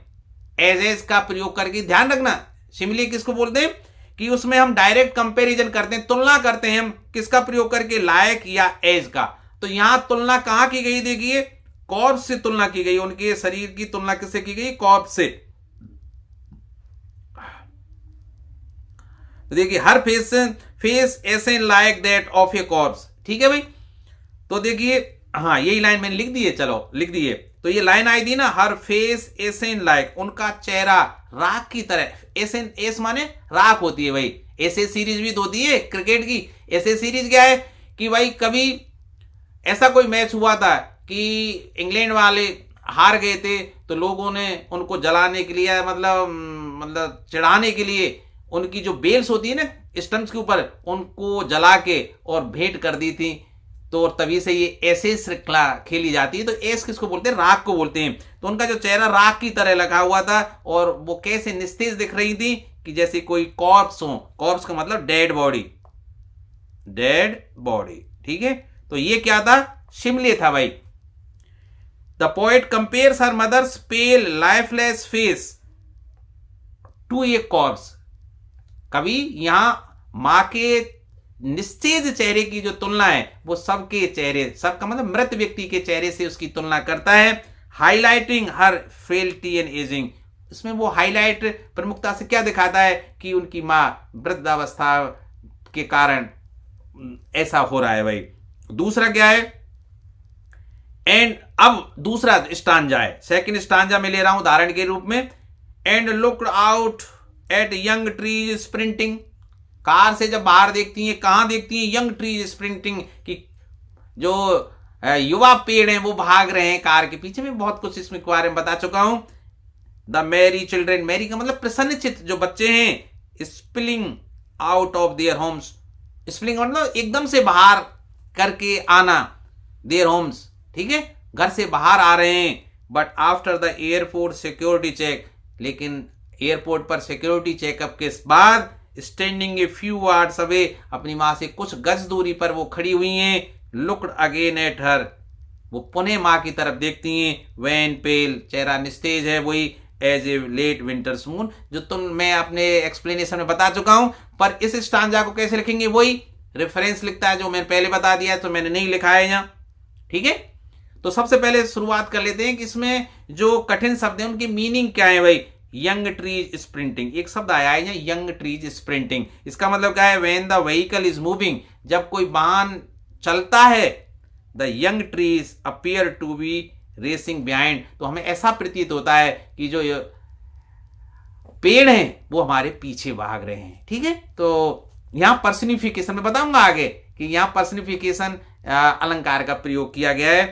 एज का प्रयोग करके। ध्यान रखना, सिमिले किसको बोलते हैं कि उसमें हम डायरेक्ट कंपैरिजन करते हैं, तुलना करते हैं हम किसका प्रयोग करके, लायक या एज का। तो यहां तुलना कहां की गई, देखिए कॉर्प्स से तुलना की गई, उनके शरीर की तुलना किससे की गई, कॉर्प्स से। तो देखिए हर फेस ऐसे like that of a corps. ठीक है भाई, तो देखिए हाँ यही लाइन मैंने लिख दी है, चलो लिख दी है। तो ये लाइन आई थी ना, हर फेस एसेन लाइक, उनका चेहरा राख की तरह। एसेन, एस माने राख होती है भाई। ऐसे सीरीज भी तो होती है क्रिकेट की। ऐसे सीरीज क्या है कि भाई कभी ऐसा कोई मैच हुआ था कि इंग्लैंड वाले हार गए थे, तो लोगों ने उनको जलाने के लिए, मतलब चिढ़ाने के लिए उनकी जो बेल्स होती है ना स्टंप्स के ऊपर, उनको जला के और भेंट कर दी थी। तो तभी से ये ऐसे श्रृंखला खेली जाती है। तो एस किसको बोलते हैं, राख को बोलते हैं। तो उनका जो चेहरा राख की तरह लगा हुआ था, और वो कैसे निस्तेज दिख रही थी कि जैसे कोई कॉर्प्स हो। कॉर्प्स का मतलब डेड बॉडी, डेड बॉडी। ठीक है, तो ये क्या था, शिमले था भाई। The poet compares her mothers pale lifeless face to a corpse. कवि यहां मां के निस्तेज चेहरे की जो तुलना है वो सबके चेहरे, सबका मतलब मृत व्यक्ति के चेहरे से उसकी तुलना करता है। हाईलाइटिंग हर फेल्टी एंड एजिंग, इसमें वो हाईलाइट प्रमुखता से क्या दिखाता है कि उनकी मां वृद्धावस्था के कारण ऐसा हो रहा है भाई। दूसरा क्या है, एंड अब दूसरा स्टांजा है, सेकंड स्टांजा में ले रहा हूं उदाहरण के रूप में। And looked out at young trees sprinting, car से जब बाहर देखती हैं, कहां देखती हैं, यंग ट्रीज स्प्रिंटिंग, कि जो युवा पेड़ हैं वो भाग रहे हैं कार के पीछे। में बहुत कुछ इसमें के बारे में बता चुका हूं। द मैरी चिल्ड्रेन, मैरी का मतलब प्रसन्नचित्त जो बच्चे हैं, spilling out of their Holmes, spilling मतलब एकदम से बाहर करके आना, देयर होम्स। ठीक है, घर से बाहर आ रहे हैं। But after the airport security check, लेकिन एयरपोर्ट पर सिक्योरिटी चेकअप के बाद standing a few yards away, अपनी मां से कुछ गज दूरी पर वो खड़ी हुई हैं। लुक्ड अगेन एट हर, वो पुनः मां की तरफ देखती हैं। वैन पेल, चेहरा निस्तेज है, वही as a late winters moon, जो मैं अपने एक्सप्लेनेशन में बता चुका हूं। पर इस स्टांजा को कैसे लिखेंगे, वही रेफरेंस लिखता है जो मैंने पहले बता दिया है, तो मैंने नहीं लिखा है यहां। ठीक है, तो सबसे पहले शुरुआत कर लेते हैं कि इसमें जो कठिन शब्द हैं उनकी मीनिंग क्या है भाई। यंग ट्रीज स्प्रिंटिंग, एक शब्द आया है यहाँ, यंग ट्रीज स्प्रिंटिंग। इसका मतलब क्या है, when the vehicle is moving, जब कोई वाहन चलता है, the young trees appear to be racing behind, तो हमें ऐसा प्रतीत होता है कि जो पेड़ हैं वो हमारे पीछे भाग रहे हैं। ठीक है, तो यहां पर्सनिफिकेशन में बताऊंगा आगे कि यहां पर्सनिफिकेशन अलंकार का प्रयोग किया गया है।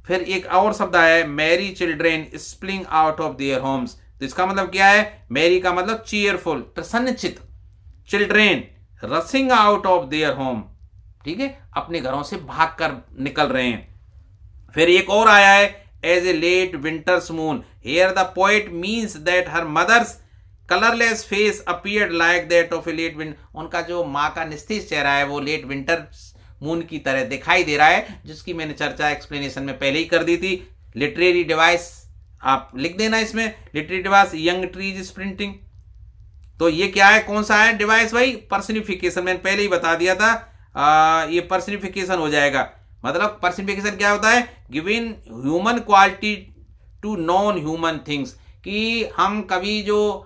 फिर एक और शब्द आया है, merry children spilling out of their homes, तो इसका मतलब क्या है, मैरी का मतलब चीयरफुल, प्रसन्नचित, children rushing out of their home, ठीक है, अपने घरों से भागकर निकल रहे हैं। फिर एक और आया है, as a late winters moon, here the poet means that her mothers colourless face appeared like that of a late winter, उनका जो माँ का निस्तेज चेहरा है वो लेट विंटर मून की तरह दिखाई दे रहा है, जिसकी मैंने चर्चा एक्सप्लेनेशन में पहले ही कर दी थी। लिटरेरी डिवाइस आप लिख देना इसमें, literary device young trees sprinting, तो ये क्या है, कौन सा है डिवाइस भाई, पर्सनिफिकेशन, मैंने पहले ही बता दिया था। ये पर्सनिफिकेशन हो जाएगा, मतलब पर्सनिफिकेशन क्या होता है, giving human quality to non human things, कि हम कभी जो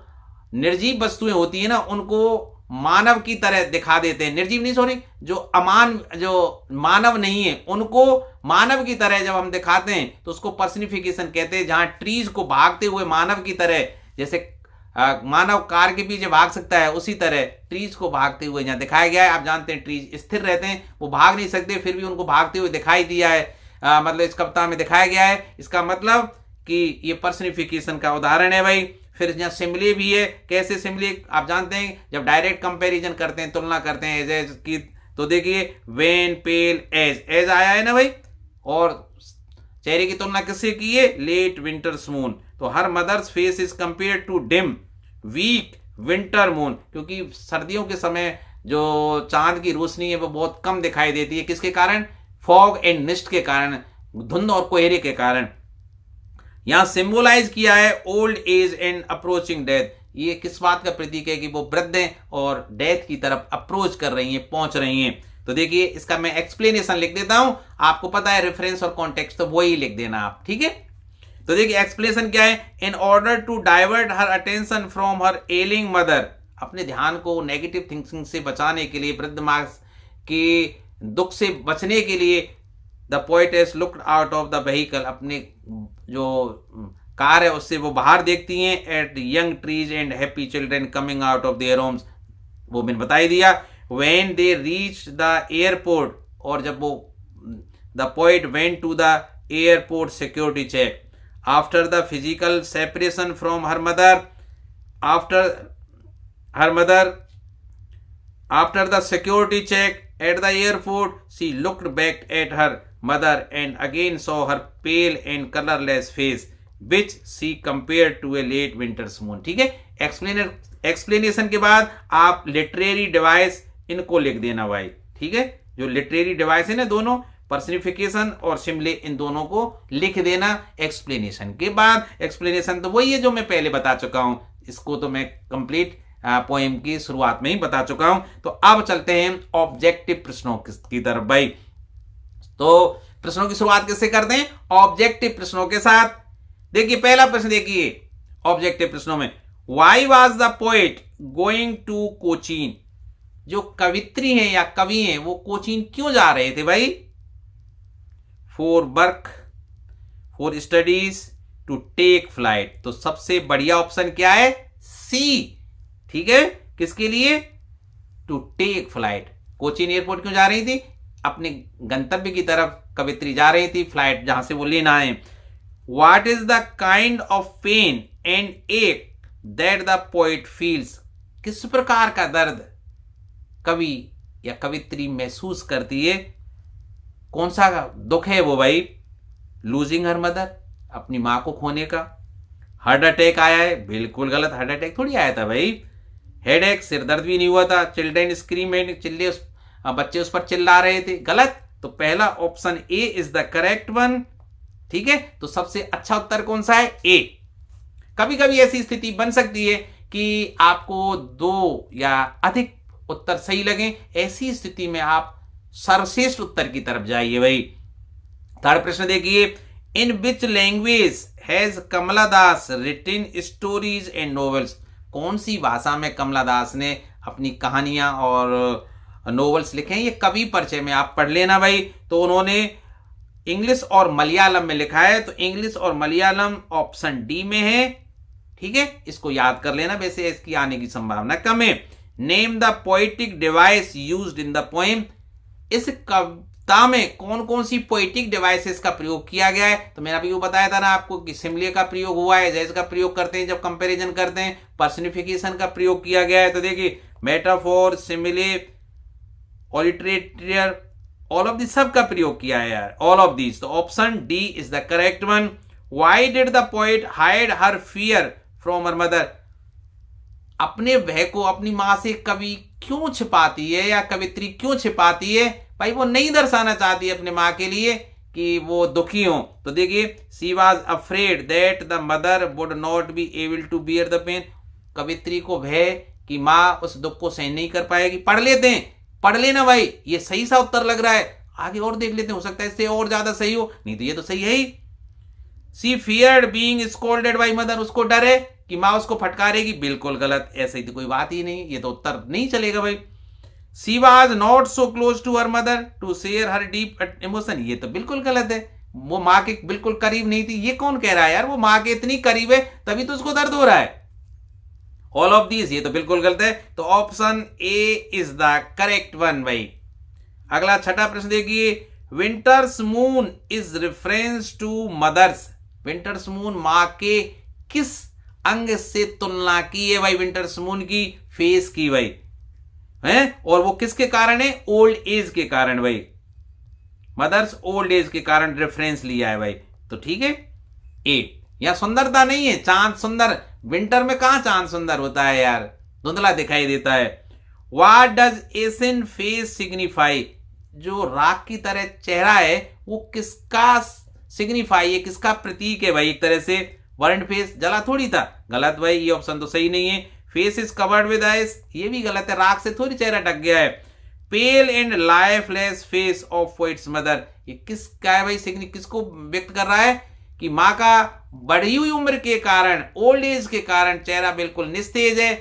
निर्जीव वस्तुएं होती है ना उनको मानव की तरह दिखा देते हैं, निर्जीव नहीं सॉरी, जो मानव नहीं है उनको मानव की तरह जब हम दिखाते हैं तो उसको पर्सनिफिकेशन कहते हैं। जहां ट्रीज को भागते हुए मानव की तरह, जैसे मानव कार के पीछे भाग सकता है उसी तरह ट्रीज को भागते हुए यहाँ दिखाया गया है। आप जानते हैं ट्रीज स्थिर रहते हैं, वो भाग नहीं सकते, फिर भी उनको भागते हुए दिखाई दिया है, मतलब इस कविता में दिखाया गया है। इसका मतलब कि ये पर्सनिफिकेशन का उदाहरण है भाई। फिर यहाँ सिमले भी है, कैसे सिमले आप जानते हैं, जब डायरेक्ट कंपैरिजन करते हैं, तुलना करते हैं एज की, तो देखिए वेन पेल एज आया है ना भाई, और चेहरे की तुलना किससे की है, लेट विंटर्स मून, तो her mother's face is compare to dim weak winter moon, क्योंकि सर्दियों के समय जो चांद की रोशनी है वो बहुत कम दिखाई देती है, किसके कारण, फॉग एंड मिस्ट के कारण, धुंध और कोहरे के कारण। यहां सिंबलाइज किया है old age and approaching death, ये किस बात का प्रतीक है कि वो वृद्ध हैं और डेथ की तरफ अप्रोच कर रही हैं, पहुंच रही हैं। तो देखिए इसका मैं एक्सप्लेनेशन लिख देता हूं, आपको पता है रेफरेंस और कॉन्टेक्स्ट, तो वही लिख देना आप, ठीक है। तो देखिए एक्सप्लेनेशन क्या है, in order to divert her attention from her ailing mother, अपने ध्यान को नेगेटिव थिंकिंग से बचाने के लिए, वृद्ध माँ के दुख से बचने के लिए, the poetess looked out of the vehicle, अपने जो कार है उससे वो बाहर देखती हैं, at young trees and happy children coming out of their homes, वो मैंने बता ही दिया। When they reach the airport, और जब वो the poet went to the airport security check, after the physical separation from her mother, after the security check at the airport, she looked back at her mother and again saw her pale and colorless face, which she compared to a late winter's moon। ठीक है, explanation के बाद आप literary device इनको लिख देना भाई, ठीक है, जो लिटरेरी डिवाइस है ना दोनों, पर्सनिफिकेशन और सिमले, इन दोनों को लिख देना एक्सप्लेनेशन के बाद। एक्सप्लेनेशन तो वही है जो मैं पहले बता चुका हूं, इसको तो मैं कंप्लीट पोएम की शुरुआत में ही बता चुका हूं। तो अब चलते हैं ऑब्जेक्टिव प्रश्नों की तरफ भाई। तो प्रश्नों की शुरुआत किससे करते हैं, ऑब्जेक्टिव प्रश्नों के साथ। देखिए पहला प्रश्न देखिए ऑब्जेक्टिव प्रश्नों में, why was the poet going to Cochin, जो कवित्री हैं या कवि हैं वो कोचीन क्यों जा रहे थे भाई, for work, for studies, to take flight, तो सबसे बढ़िया ऑप्शन क्या है, सी, ठीक है, किसके लिए, to take flight. Cochin airport क्यों जा रही थी, अपने गंतव्य की तरफ कवित्री जा रही थी, फ्लाइट जहां से वो लेना है। What is the kind of pain and ache that the poet feels, किस प्रकार का दर्द कवि या कवित्री महसूस करती है, कौन सा दुख है वो भाई, लूजिंग हर मदर, अपनी मां को खोने का। हार्ट अटैक आया है, बिल्कुल गलत, हार्ट अटैक थोड़ी आया था भाई, हेडेक, सिर दर्द भी नहीं हुआ था, चिल्ड्रेन स्क्रीमिंग, बच्चे उस पर चिल्ला रहे थे, गलत। तो पहला option A is the correct one, ठीक है। तो सबसे अच्छा उत्तर कौन सा है, ए। कभी कभी ऐसी स्थिति बन सकती है कि आपको दो या अधिक उत्तर सही लगे, ऐसी स्थिति में आप सर्वश्रेष्ठ उत्तर की तरफ जाइए भाई। थर्ड प्रश्न देखिए, in which language has Kamala Das written stories and novels? कौन सी भाषा में कमला दास ने अपनी कहानियां और नॉवेल्स लिखे हैं? ये कवि परिचय में आप पढ़ लेना भाई। तो उन्होंने इंग्लिश और मलयालम में लिखा है, तो इंग्लिश और मलयालम ऑप्शन डी में है, ठीक है, इसको याद कर लेना, वैसे इसकी आने की संभावना कम है। Name the poetic device used in the poem? इस कविता में कौन कौन सी पोएटिक डिवाइसेस का प्रयोग किया गया है? तो मैंने अभी वो बताया था ना आपको कि सिमले का प्रयोग हुआ है, जैसे का प्रयोग करते हैं जब कंपैरिजन करते हैं, पर्सनिफिकेशन का प्रयोग किया गया है। तो देखिए metaphor, simile, alliteration, all of this सब का प्रयोग किया है यार, ऑल ऑफ दिस। तो option D is the correct one. Why did the poet hide her fear from her mother? अपने भय को अपनी मां से कवि क्यों छिपाती है या कवित्री क्यों छिपाती है? भाई वो नहीं दर्शाना चाहती है अपने मां के लिए कि वो दुखी हो। तो देखिए, she was afraid that the mother would not be able to bear the pain. कवित्री को भय कि मां उस दुख को सहन नहीं कर पाएगी। पढ़ लेते हैं, पढ़ लेना भाई, ये सही सा उत्तर लग रहा है, आगे और देख लेते हैं, हो सकता है इससे और ज्यादा सही हो, नहीं तो ये तो सही है ही। She feared being scolded by mother, उसको डर है कि मां उसको फटकारेगी, बिल्कुल गलत, ऐसे ही तो कोई बात ही नहीं, ये तो उत्तर नहीं चलेगा भाई। She was not so close to her mother to share her deep emotion, ये तो बिल्कुल गलत है, वो मां के बिल्कुल करीब नहीं थी। ये कौन कह रहा है यार, वो मां के इतनी करीब है तभी तो उसको दर्द हो रहा है। ऑल ऑफ दीज, ये तो बिल्कुल गलत है। तो option A is the correct one भाई। अगला छठा प्रश्न देखिए, winters moon is reference to mothers. विंटर्स मून मां के किस अंग से तुलना की है भाई? विंटर्स मून की फेस की भाई है, और वो किसके कारण है? ओल्ड एज के कारण भाई, मदर्स ओल्ड एज के कारण रेफरेंस लिया है भाई। तो ठीक है, ए। यहां सुंदरता नहीं है, चांद सुंदर, विंटर में कहां चांद सुंदर होता है यार, धुंधला दिखाई देता है। What does Asian face signify? जो राख की तरह चेहरा है वो किसका सिग्निफाई है, किसका प्रतीक है भाई? एक तरह से वर्ल्ड फेस, जला थोड़ी था, गलत भाई, ये ऑप्शन तो सही नहीं है। Face is covered with ice, ये भी गलत है, राख से थोड़ी चेहरा ढक गया है। Pale and lifeless face of poets mother, ये किसका है भाई? किसको व्यक्त कर रहा है कि मां का बढ़ी हुई उम्र के कारण, ओल्ड एज के कारण चेहरा बिल्कुल निस्तेज है,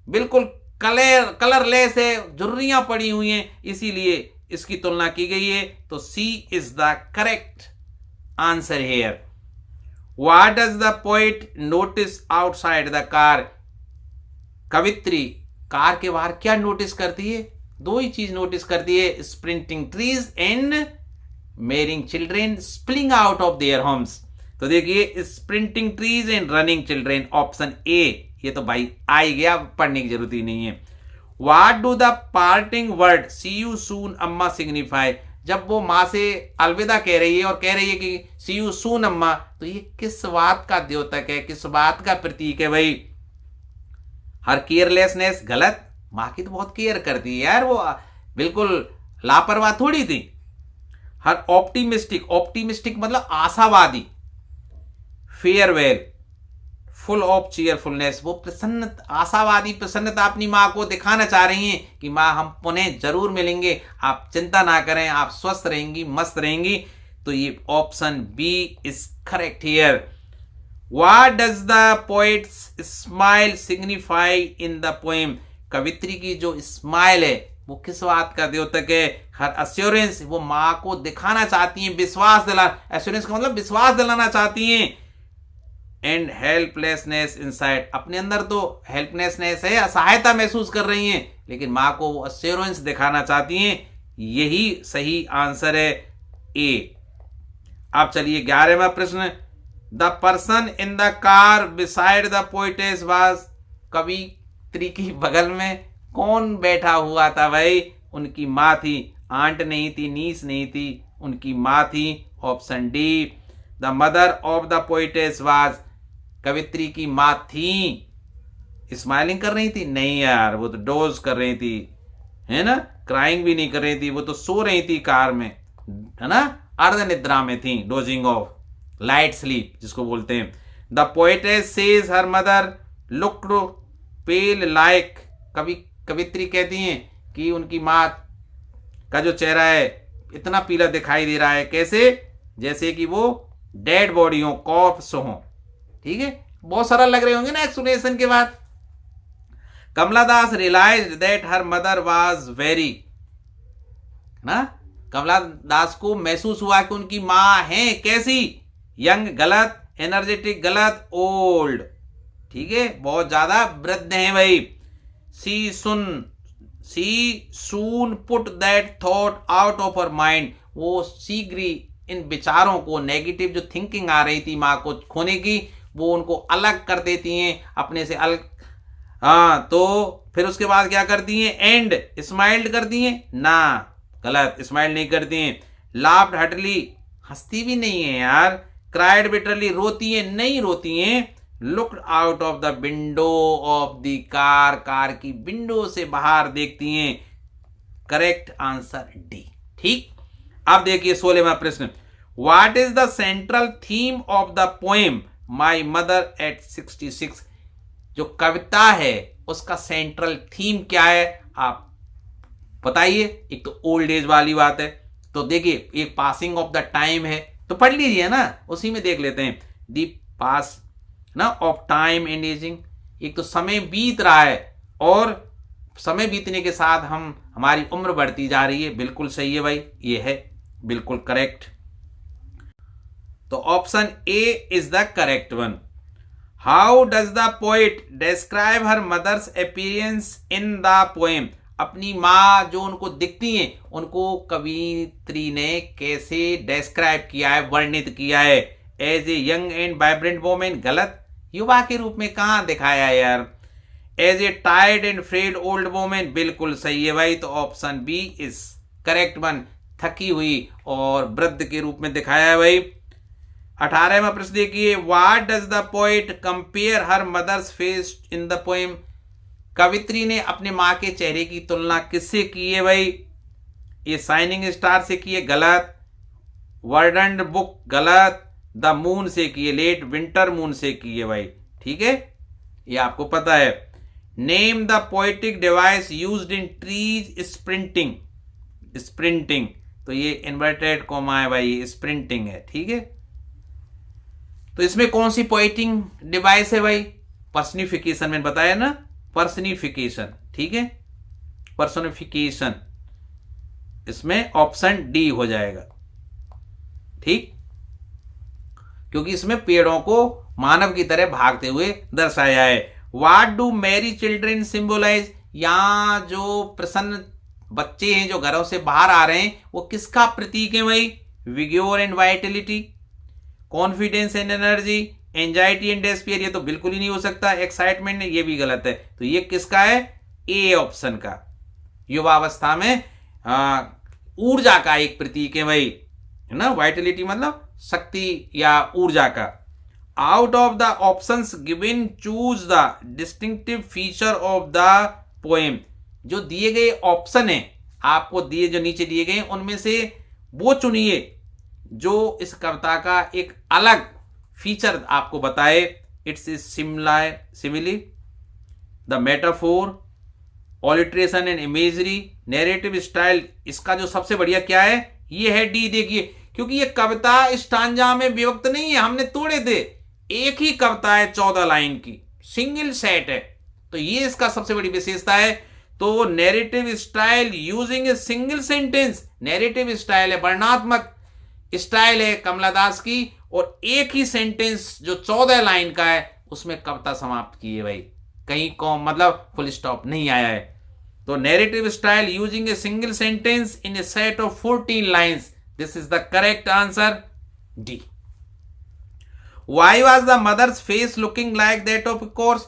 बिल्कुल कलरलेस है, झुर्रियां पड़ी हुई हैं, इसीलिए इसकी तुलना की गई है। तो C is the correct answer here. What does the poet notice outside the car? कवित्री कार के बाहर क्या नोटिस करती है? दो ही चीज नोटिस करती है, sprinting trees and merry children spilling out of their homes. तो देखिए, sprinting trees and running children, option A, ये तो भाई आ ही गया, पढ़ने की जरूरत ही नहीं है। What do the parting word see you soon Amma signify? जब वो मां से अलविदा कह रही है और कह रही है कि सी यू सून अम्मा, तो ये किस बात का द्योतक है, किस बात का प्रतीक है भाई? हर केयरलेसनेस, गलत, मां की तो बहुत केयर करती है यार, वो बिल्कुल लापरवाह थोड़ी थी। हर ऑप्टिमिस्टिक, ऑप्टिमिस्टिक मतलब आशावादी। फेयरवेल, फुल ऑफ चीयरफुलनेस, वो प्रसन्न, आशावादी प्रसन्नता अपनी मां को दिखाना चाह रही हैं कि मां हम पुनः जरूर मिलेंगे, आप चिंता ना करें, आप स्वस्थ रहेंगी, मस्त रहेंगी। तो ये option B is correct here. What does the poet's smile signify in the poem? कवित्री की जो स्माइल है वो किस बात का द्योतक है? हर अश्योरेंस, वो मां को दिखाना चाहती हैं, विश्वास दिला, एश्योरेंस का मतलब विश्वास दिलाना चाहती हैं। एंड हेल्पलेसनेस इनसाइड, अपने अंदर तो हेल्पलेसनेस है, असहायता महसूस कर रही हैं, लेकिन मां को वो अश्योरेंस दिखाना चाहती हैं। यही सही आंसर है, ए। अब चलिए 11वां प्रश्न, the person in the car beside the poetess was? कवित्री की बगल में कौन बैठा हुआ था भाई? उनकी मां थी, आंट नहीं थी, नीस नहीं थी, उनकी मां थी, option D. The mother of the poetess was, कवित्री की मां थी, स्माइलिंग कर रही थी? नहीं यार, वो तो डोज कर रही थी, है ना, क्राइंग भी नहीं कर रही थी, वो तो सो रही थी कार में, है ना, अर्ध निद्रा में थी, डोजिंग ऑफ, लाइट स्लीप जिसको बोलते हैं। The poetess says her mother looked pale like, कवित्री कहती हैं कि उनकी माँ का जो चेहरा है इतना पीला दिखाई दे रहा है, कैसे, जैसे कि वो डेड बॉडी हो, कॉर्प्स हो। ठीक है, बहुत सरल लग रहे होंगे ना एक्सप्लेनेशन के बाद। Kamala Das realised that her mother was very, ना, कमला दास को महसूस हुआ कि उनकी मां है कैसी, यंग गलत, एनर्जेटिक गलत, ओल्ड, ठीक है, बहुत ज्यादा वृद्ध हैं भाई। She soon put that thought out of her mind, वो शीघ्र इन विचारों को, नेगेटिव जो थिंकिंग आ रही थी माँ को खोने की, वो उनको अलग कर देती हैं अपने से अलग। हाँ, तो फिर उसके बाद क्या करती हैं, एंड स्माइल्ड करती हैं ना, गलत, स्माइल नहीं करती हैं। लाफ्ड हटली, हंसती भी नहीं है यार। क्राइड बिटरली, रोती हैं, नहीं रोती हैं। Looked out of the window of the car, car की विंडो से बाहर देखती हैं। Correct answer D. ठीक, अब देखिए 16वां प्रश्न, what is the central theme of the poem My mother at 66, जो कविता है उसका सेंट्रल थीम क्या है, आप बताइए। एक तो ओल्ड एज वाली बात है, तो देखिए एक पासिंग ऑफ द टाइम है, तो पढ़ लीजिए ना, उसी में देख लेते हैं। दी पास ना ऑफ टाइम एंड एजिंग, एक तो समय बीत रहा है और समय बीतने के साथ हमारी उम्र बढ़ती जा रही है, बिल्कुल सही है भाई, ये है बिल्कुल करेक्ट। तो option A is the correct one. How does the poet describe her mothers appearance in the poem, अपनी माँ जो उनको दिखती हैं उनको कवित्री ने कैसे डिस्क्राइब किया है, वर्णित किया है। As a young and vibrant women, गलत, युवा के रूप में कहाँ दिखाया है यार। As a tired and frail old women, बिल्कुल सही है भाई, तो option B is correct one, थकी हुई और वृद्ध के रूप में दिखाया है भाई। 18वां प्रश्न देखिए, what does the poet compare her mother's face in the poem, कवित्री ने अपने माँ के चेहरे की तुलना किससे की है भाई। ये शाइनिंग स्टार से की है, गलत। वर्डन्ड बुक, गलत। द मून से की है, लेट विंटर मून से की है भाई, ठीक है, ये आपको पता है। Name the poetic device used in trees sprinting, sprinting, तो ये इन्वर्टेड कॉमा है भाई, स्प्रिंटिंग है, ठीक है। तो इसमें कौन सी पोएटिक डिवाइस है भाई, पर्सनिफिकेशन में बताया ना, पर्सनिफिकेशन, ठीक है, पर्सनिफिकेशन, इसमें ऑप्शन डी हो जाएगा, ठीक, क्योंकि इसमें पेड़ों को मानव की तरह भागते हुए दर्शाया है। What do merry children symbolise, यहां जो प्रसन्न बच्चे हैं जो घरों से बाहर आ रहे हैं वो किसका प्रतीक है भाई, vigour and vitality, confidence and energy, anxiety and despair, ये तो बिल्कुल ही नहीं हो सकता, एक्साइटमेंट, ये भी गलत है, तो ये किसका है, ए ऑप्शन का, युवावस्था में ऊर्जा का एक प्रतीक है भाई, है ना, वाइटलिटी मतलब शक्ति या ऊर्जा का। Out of the options given choose the distinctive feature of the poem, जो दिए गए ऑप्शन है आपको दिए, जो नीचे दिए गए उनमें से वो चुनिए जो इस कविता का एक अलग फीचर आपको बताए। It's simile, the metaphor, alliteration and imagery, narrative style, इसका जो सबसे बढ़िया क्या है, ये है डी। देखिए, क्योंकि ये कविता स्टांजा में विभक्त नहीं है, हमने तोड़े थे, एक ही कविता है 14 लाइन की, सिंगल सेट है, तो ये इसका सबसे बड़ी विशेषता है। तो narrative style using a single sentence, narrative style है, वर्णनात्मक स्टाइल है कमला दास की, और एक ही सेंटेंस जो 14 लाइन का है उसमें कविता समाप्त की है भाई, कहीं कॉम मतलब फुल स्टॉप नहीं आया है। तो narrative style using a single sentence in a set of 14 lines, this is the correct answer, D. Why was the mothers face looking like that of course,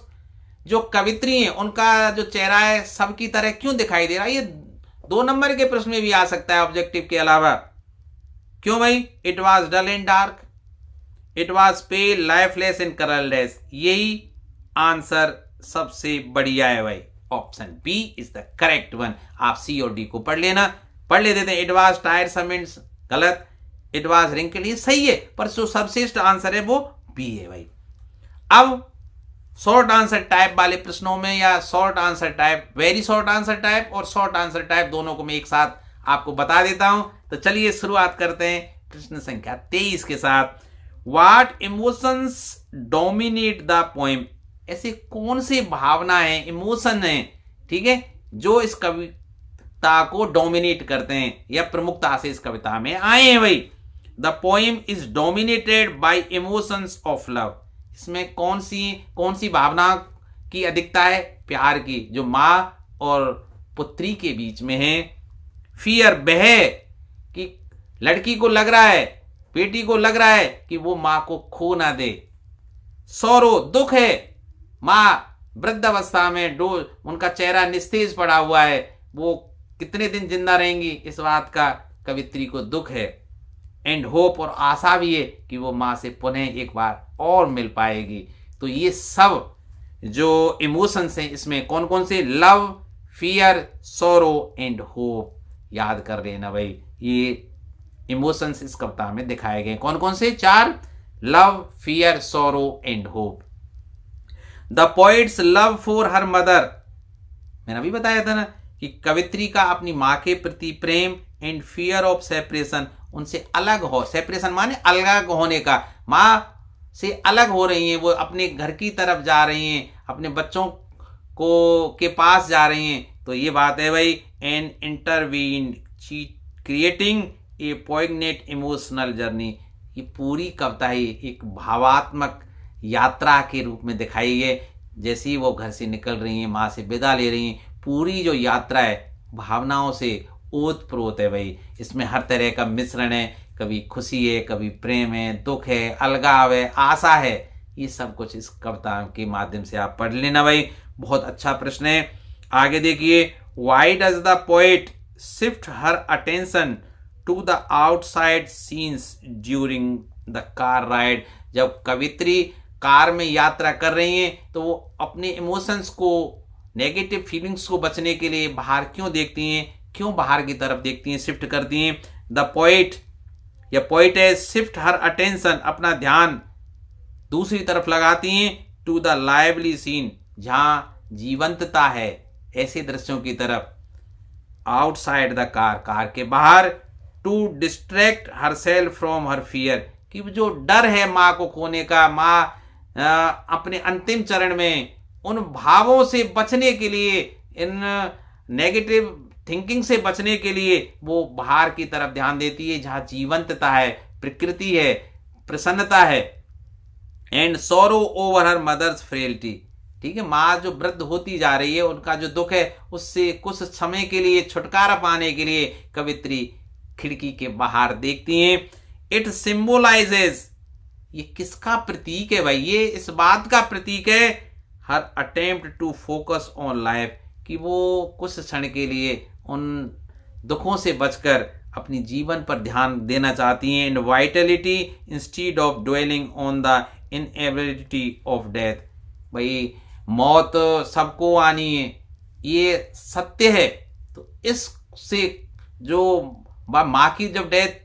जो कवित्री हैं उनका जो चेहरा है सबकी तरह क्यों दिखाई दे रहा है, ये 2 नंबर के प्रश्न में भी आ सकता है ऑब्जेक्टिव के अलावा। क्यों भाई, it was dull and dark, it was pale, lifeless and colourless, यही आंसर सबसे बढ़िया है भाई, option B is the correct one. आप सी और डी को पढ़ लेना, पढ़ ले देते हैं। इट वॉज टायरसम, गलत। इट वॉज रिंकल, ये सही है, पर जो सर्वश्रेष्ठ आंसर है वो बी है भाई। अब शॉर्ट आंसर टाइप वाले प्रश्नों में, या short answer type, very short answer type और शॉर्ट आंसर टाइप, दोनों को मैं एक साथ आपको बता देता हूं। तो चलिए शुरुआत करते हैं प्रश्न संख्या 23 के साथ। What emotions dominate the poem? ऐसे कौन से भावना है, इमोशन है, ठीक है, जो इस कविता को डोमिनेट करते हैं या प्रमुखता से इस कविता में आए हैं भाई। The poem is dominated by emotions of love. इसमें कौन सी भावना की अधिकता है? प्यार की, जो माँ और पुत्री के बीच में है। फियर, भय, कि लड़की को लग रहा है, बेटी को लग रहा है कि वो माँ को खो ना दे। सौरो, दुख है, माँ वृद्धावस्था में उनका चेहरा निस्तेज पड़ा हुआ है, वो कितने दिन जिंदा रहेंगी इस बात का कवित्री को दुख है। एंड होप, और आशा भी है कि वो माँ से पुनः एक बार और मिल पाएगी। तो ये सब जो इमोशंस हैं इसमें कौन कौन से? Love, fear, sorrow and hope. याद कर लेना भाई, ये इमोशंस इस कविता में दिखाए गए कौन कौन से? 4, love, fear, sorrow and hope. The poets love for her mother, मैंने अभी बताया था ना कि कवित्री का अपनी माँ के प्रति प्रेम, एंड फियर ऑफ सेपरेशन, उनसे अलग हो, सेपरेशन माने अलग होने का, माँ से अलग हो रही हैं, वो अपने घर की तरफ जा रही हैं, अपने बच्चों को के पास जा रही हैं। तो ये बात है भाई। And intervene creating a poignant emotional journey. ये पूरी कविता ही एक भावात्मक यात्रा के रूप में दिखाई है। जैसे ही वो घर से निकल रही हैं, माँ से विदा ले रही हैं, पूरी जो यात्रा है भावनाओं से ओत प्रोत है भाई। इसमें हर तरह का मिश्रण है, कभी खुशी है, कभी प्रेम है, दुख है, अलगाव है, आशा है। ये सब कुछ इस कविता के माध्यम से आप पढ़ लेना भाई। बहुत अच्छा प्रश्न है। आगे देखिए, why does the poet shift her attention to the outside scenes during the car ride? जब कवित्री कार में यात्रा कर रही हैं तो वो अपने इमोशंस को, नेगेटिव फीलिंग्स को बचने के लिए बाहर क्यों देखती हैं, क्यों बाहर की तरफ देखती हैं, शिफ्ट करती हैं? द पोएट या पोएटेस शिफ्ट हर अटेंशन, अपना ध्यान दूसरी तरफ लगाती हैं, टू द लाइवली सीन, जहां जीवंतता है, ऐसे दृश्यों की तरफ। आउटसाइड द कार, कार के बाहर। To distract herself from her fear, कि जो डर है माँ को खोने का, माँ अपने अंतिम चरण में उन भावों से बचने के लिए, इन नेगेटिव थिंकिंग से बचने के लिए वो बाहर की तरफ ध्यान देती है, जहां जीवंतता है, प्रकृति है, प्रसन्नता है। एंड सोरो ओवर हर मदर्स फ्रेलिटी, ठीक है, माँ जो वृद्ध होती जा रही है, उनका जो दुख है, उससे कुछ समय के लिए छुटकारा पाने के लिए कवित्री खिड़की के बाहर देखती हैं। इट सिंबोलाइजेज, ये किसका प्रतीक है भाई? ये इस बात का प्रतीक है, her attempt to focus on life, कि वो कुछ क्षण के लिए उन दुखों से बचकर अपनी जीवन पर ध्यान देना चाहती हैं। And Vitality instead of dwelling on the inevitability of death, भाई मौत सबको आनी है, ये सत्य है। तो इससे जो माँ की जब डेथ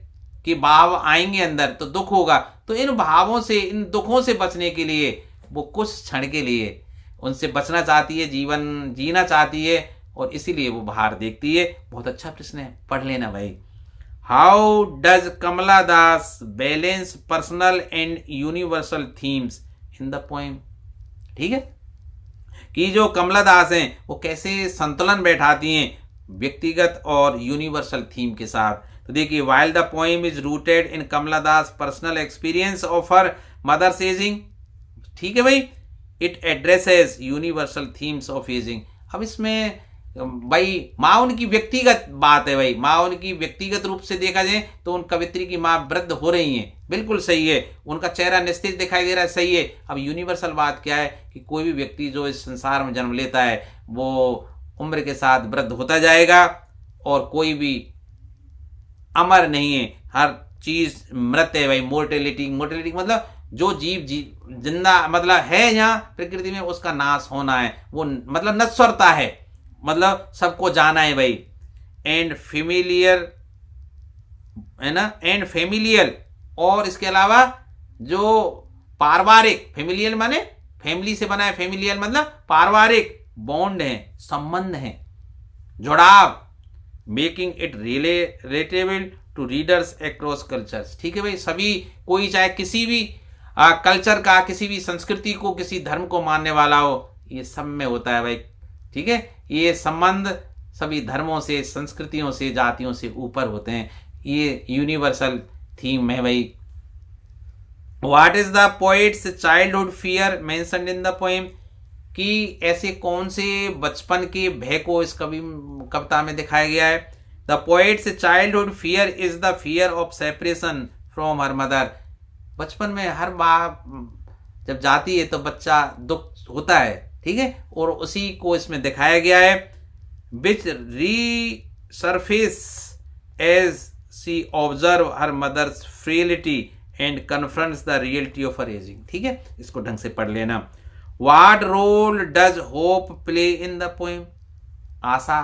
के भाव आएंगे अंदर तो दुख होगा, तो इन भावों से, इन दुखों से बचने के लिए वो कुछ क्षण के लिए उनसे बचना चाहती है, जीवन जीना चाहती है, और इसीलिए वो बाहर देखती है। बहुत अच्छा प्रश्न है, पढ़ लेना भाई। How does Kamala Das balance personal and universal themes in the poem? ठीक है, कि जो कमला दास हैं वो कैसे संतुलन बैठाती हैं व्यक्तिगत और यूनिवर्सल थीम के साथ। तो देखिए, while the poem is rooted in Kamala Das personal experience of her mothers ageing, ठीक है भाई, it addresses universal themes of ageing. अब इसमें भाई माँ उनकी व्यक्तिगत बात है भाई, माँ उनकी व्यक्तिगत रूप से देखा जाए तो उन कवित्री की माँ वृद्ध हो रही हैं, बिल्कुल सही है, उनका चेहरा निस्तेज दिखाई दे रहा है, सही है। अब यूनिवर्सल बात क्या है कि कोई भी व्यक्ति जो इस संसार में जन्म लेता है वो उम्र के साथ वृद्ध होता जाएगा, और कोई भी अमर नहीं है, हर चीज मृत है भाई। मोर्टेलिटी, मोर्टेलिटी मतलब जो जीव जिंदा मतलब है यहाँ प्रकृति में, उसका नाश होना है, वो मतलब नश्वरता है, मतलब सबको जाना है भाई। एंड फेमिलियर है ना, एंड फेमिलियल, और इसके अलावा जो पारिवारिक, फेमिलियल माने फैमिली से बना है, फेमिलियल मतलब पारिवारिक बॉन्ड है, संबंध है, जुड़ाव, making it relatable to readers across cultures. ठीक है भाई, सभी कोई चाहे किसी भी कल्चर का, किसी भी संस्कृति को, किसी धर्म को मानने वाला हो, ये सब में होता है भाई। ठीक है, ये संबंध सभी धर्मों से, संस्कृतियों से, जातियों से ऊपर होते हैं। ये यूनिवर्सल थीम है भाई। What is the poets childhood fear mentioned in the poem, कि ऐसे कौन से बचपन के भय को इस कविता में दिखाया गया है। The poets childhood fear is the fear of separation from her mother. बचपन में हर माँ जब जाती है तो बच्चा दुख होता है, ठीक है, और उसी को इसमें दिखाया गया है। Which resurface as she observe her mother's frailty and confronts the reality of her ageing. ठीक है, इसको ढंग से पढ़ लेना। What role does hope play in the poem, आशा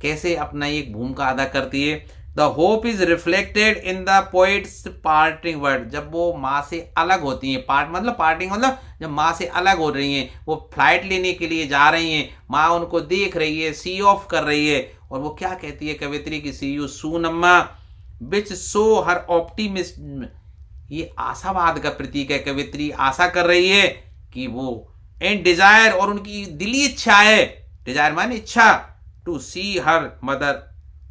कैसे अपना एक भूमिका अदा करती है। The hope is reflected in the poet's parting word, जब वो माँ से अलग होती हैं, पार्टिंग मतलब जब माँ से अलग हो रही हैं, वो फ्लाइट लेने के लिए जा रही हैं, माँ उनको देख रही है, सी ऑफ कर रही है, और वो क्या कहती है कवित्री की, सी यू सून अम्मा, विच शो हर ऑप्टिमिज्म, ये आशावाद का प्रतीक है। कवित्री आशा कर रही है कि वो एंड डिजायर, और उनकी दिली इच्छा है, डिजायर माने इच्छा, to see her mother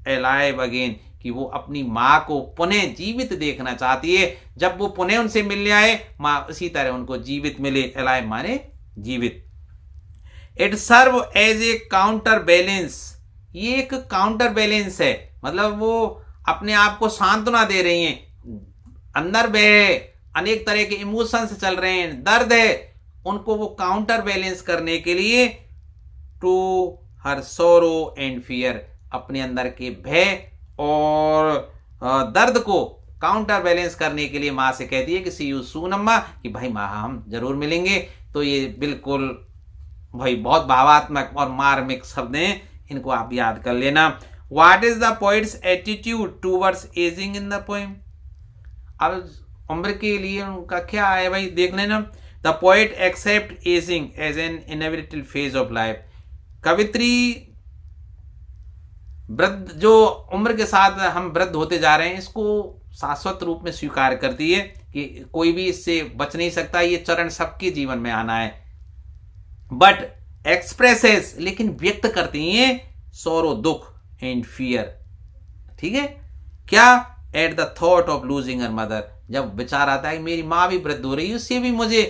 alive again, कि वो अपनी माँ को पुनः जीवित देखना चाहती है। जब वो पुनः उनसे मिलने आए, माँ उसी तरह उनको जीवित मिले, अलाइव माने जीवित। It serve as a counter balance, ये एक काउंटर बैलेंस है, मतलब वो अपने आप को सांत्वना दे रही हैं। अंदर वह अनेक तरह के इमोशंस चल रहे हैं, दर्द है, उनको वो काउंटर बैलेंस करने के लिए to her sorrow and fear, अपने अंदर के भय और दर्द को काउंटर बैलेंस करने के लिए माँ से कहती है कि सी यू सून अम्मा, कि भाई माँ हम जरूर मिलेंगे। तो ये बिल्कुल भाई बहुत भावात्मक और मार्मिक शब्द हैं, इनको आप याद कर लेना। What is the poets attitude towards ageing in the poem, अब उम्र के लिए उनका क्या है भाई, देख लेना। The poet accept ageing as an inevitable phase of life, कवित्री वृद्ध, जो उम्र के साथ हम वृद्ध होते जा रहे हैं, इसको शाश्वत रूप में स्वीकार करती है कि कोई भी इससे बच नहीं सकता, ये चरण सबके जीवन में आना है। बट एक्सप्रेसेस, लेकिन व्यक्त करती हैं सौरो, दुख एंड फियर। ठीक है, क्या, at the thought of losing her mother, जब विचार आता है कि मेरी माँ भी वृद्ध हो रही है, उससे भी मुझे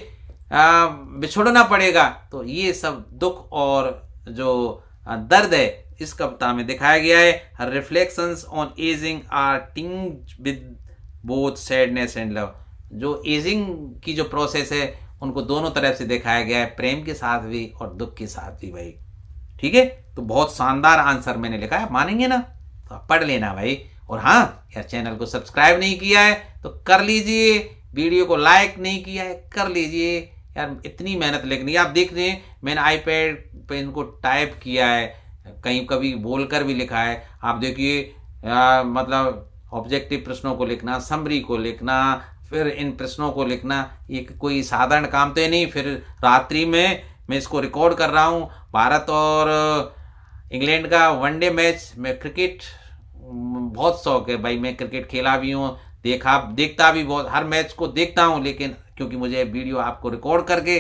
बिछोड़ना पड़ेगा, तो ये सब दुख और जो दर्द है इस कविता में दिखाया गया है। Her reflections on ageing are tinged with both sadness and love, जो एजिंग की जो प्रोसेस है उनको दोनों तरफ से दिखाया गया है, प्रेम के साथ भी और दुख के साथ भी भाई। ठीक है, तो बहुत शानदार आंसर मैंने लिखा है, मानेंगे ना, तो आप पढ़ लेना भाई। और हाँ यार, चैनल को सब्सक्राइब नहीं किया है तो कर लीजिए, वीडियो को लाइक नहीं किया है कर लीजिए यार, इतनी मेहनत लिखनी है। आप देख रहे हैं मैंने आईपैड पे इनको टाइप किया है, कहीं कभी बोलकर भी लिखा है। आप देखिए मतलब ऑब्जेक्टिव प्रश्नों को लिखना, समरी को लिखना, फिर इन प्रश्नों को लिखना, ये कोई साधारण काम तो नहीं। फिर रात्रि में मैं इसको रिकॉर्ड कर रहा हूँ। भारत और इंग्लैंड का वनडे मैच, मैं क्रिकेट बहुत शौक है भाई, मैं क्रिकेट खेला भी हूँ, देखता भी बहुत, हर मैच को देखता हूँ, लेकिन क्योंकि मुझे वीडियो आपको रिकॉर्ड करके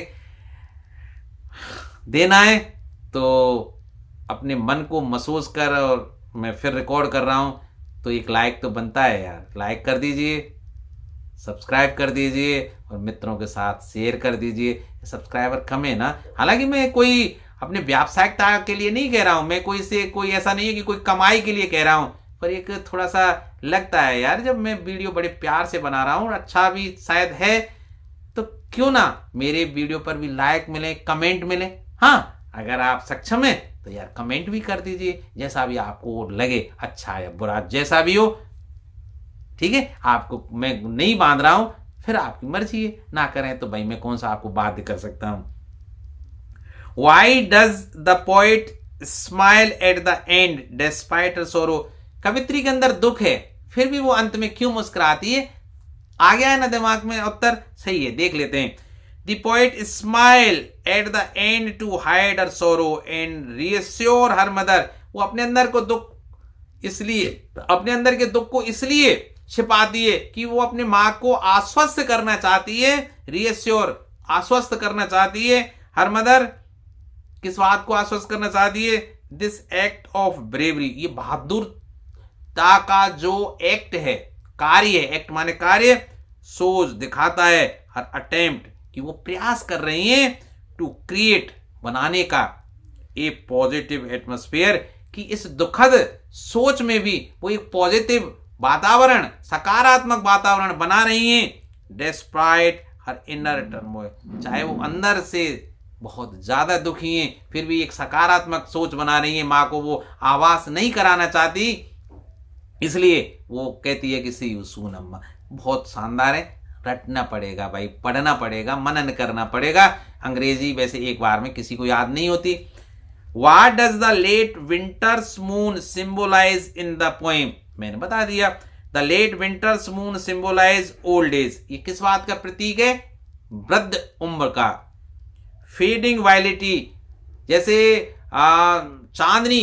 देना है तो अपने मन को महसूस कर और मैं फिर रिकॉर्ड कर रहा हूँ, तो एक लाइक तो बनता है यार, लाइक कर दीजिए, सब्सक्राइब कर दीजिए और मित्रों के साथ शेयर कर दीजिए। सब्सक्राइबर कम है ना, हालांकि मैं कोई अपने व्यावसायिकता के लिए नहीं कह रहा हूँ, मैं कोई ऐसा नहीं है कि कोई कमाई के लिए कह रहा हूँ, पर एक थोड़ा सा लगता है यार, जब मैं वीडियो बड़े प्यार से बना रहा हूँ, अच्छा भी शायद है, तो क्यों ना मेरे वीडियो पर भी लाइक मिले, कमेंट मिले। हाँ, अगर आप सक्षम हैं तो यार कमेंट भी कर दीजिए, जैसा भी आपको लगे, अच्छा या बुरा जैसा भी हो। ठीक है, आपको मैं नहीं बांध रहा हूं, फिर आपकी मर्जी है, ना करें तो भाई मैं कौन सा आपको बाध्य कर सकता हूं। Why does the poet smile at the end despite her sorrow? कवित्री के अंदर दुख है, फिर भी वो अंत में क्यों मुस्कुराती है? आ गया है ना दिमाग में उत्तर? सही है, देख लेते हैं। The poet smile at the end to hide her sorrow and reassure her mother. वो अपने अंदर के दुख को इसलिए छिपाती है कि वो अपने माँ को आश्वस्त करना चाहती है, रीअश्योर आश्वस्त करना चाहती है, हर मदर किस बात को आश्वस्त करना चाहती है? दिस एक्ट ऑफ ब्रेवरी, ये बहादुरता का जो एक्ट है, कार्य है, एक्ट माने कार्य, सोज दिखाता है, हर अटेम्प्ट कि वो प्रयास कर रही हैं, टू क्रिएट बनाने का, ए पॉजिटिव एटमॉस्फेयर कि इस दुखद सोच में भी वो एक पॉजिटिव वातावरण, सकारात्मक वातावरण बना रही हैं, डेस्पाइट हर इनर टर्मोइल, चाहे वो अंदर से बहुत ज्यादा दुखी हैं फिर भी एक सकारात्मक सोच बना रही है, माँ को वो आवास नहीं कराना चाहती, इसलिए वो कहती है कि सी यू सून अम्मा। बहुत शानदार है, रटना पड़ेगा भाई, पढ़ना पड़ेगा, मनन करना पड़ेगा। अंग्रेजी वैसे एक बार में किसी को याद नहीं होती। What does the late winters moon symbolise in the poem? मैंने बता दिया, the late winters moon symbolise old age, ये किस बात का प्रतीक है? वृद्ध उम्र का। फेडिंग वायलिटी, जैसे चांदनी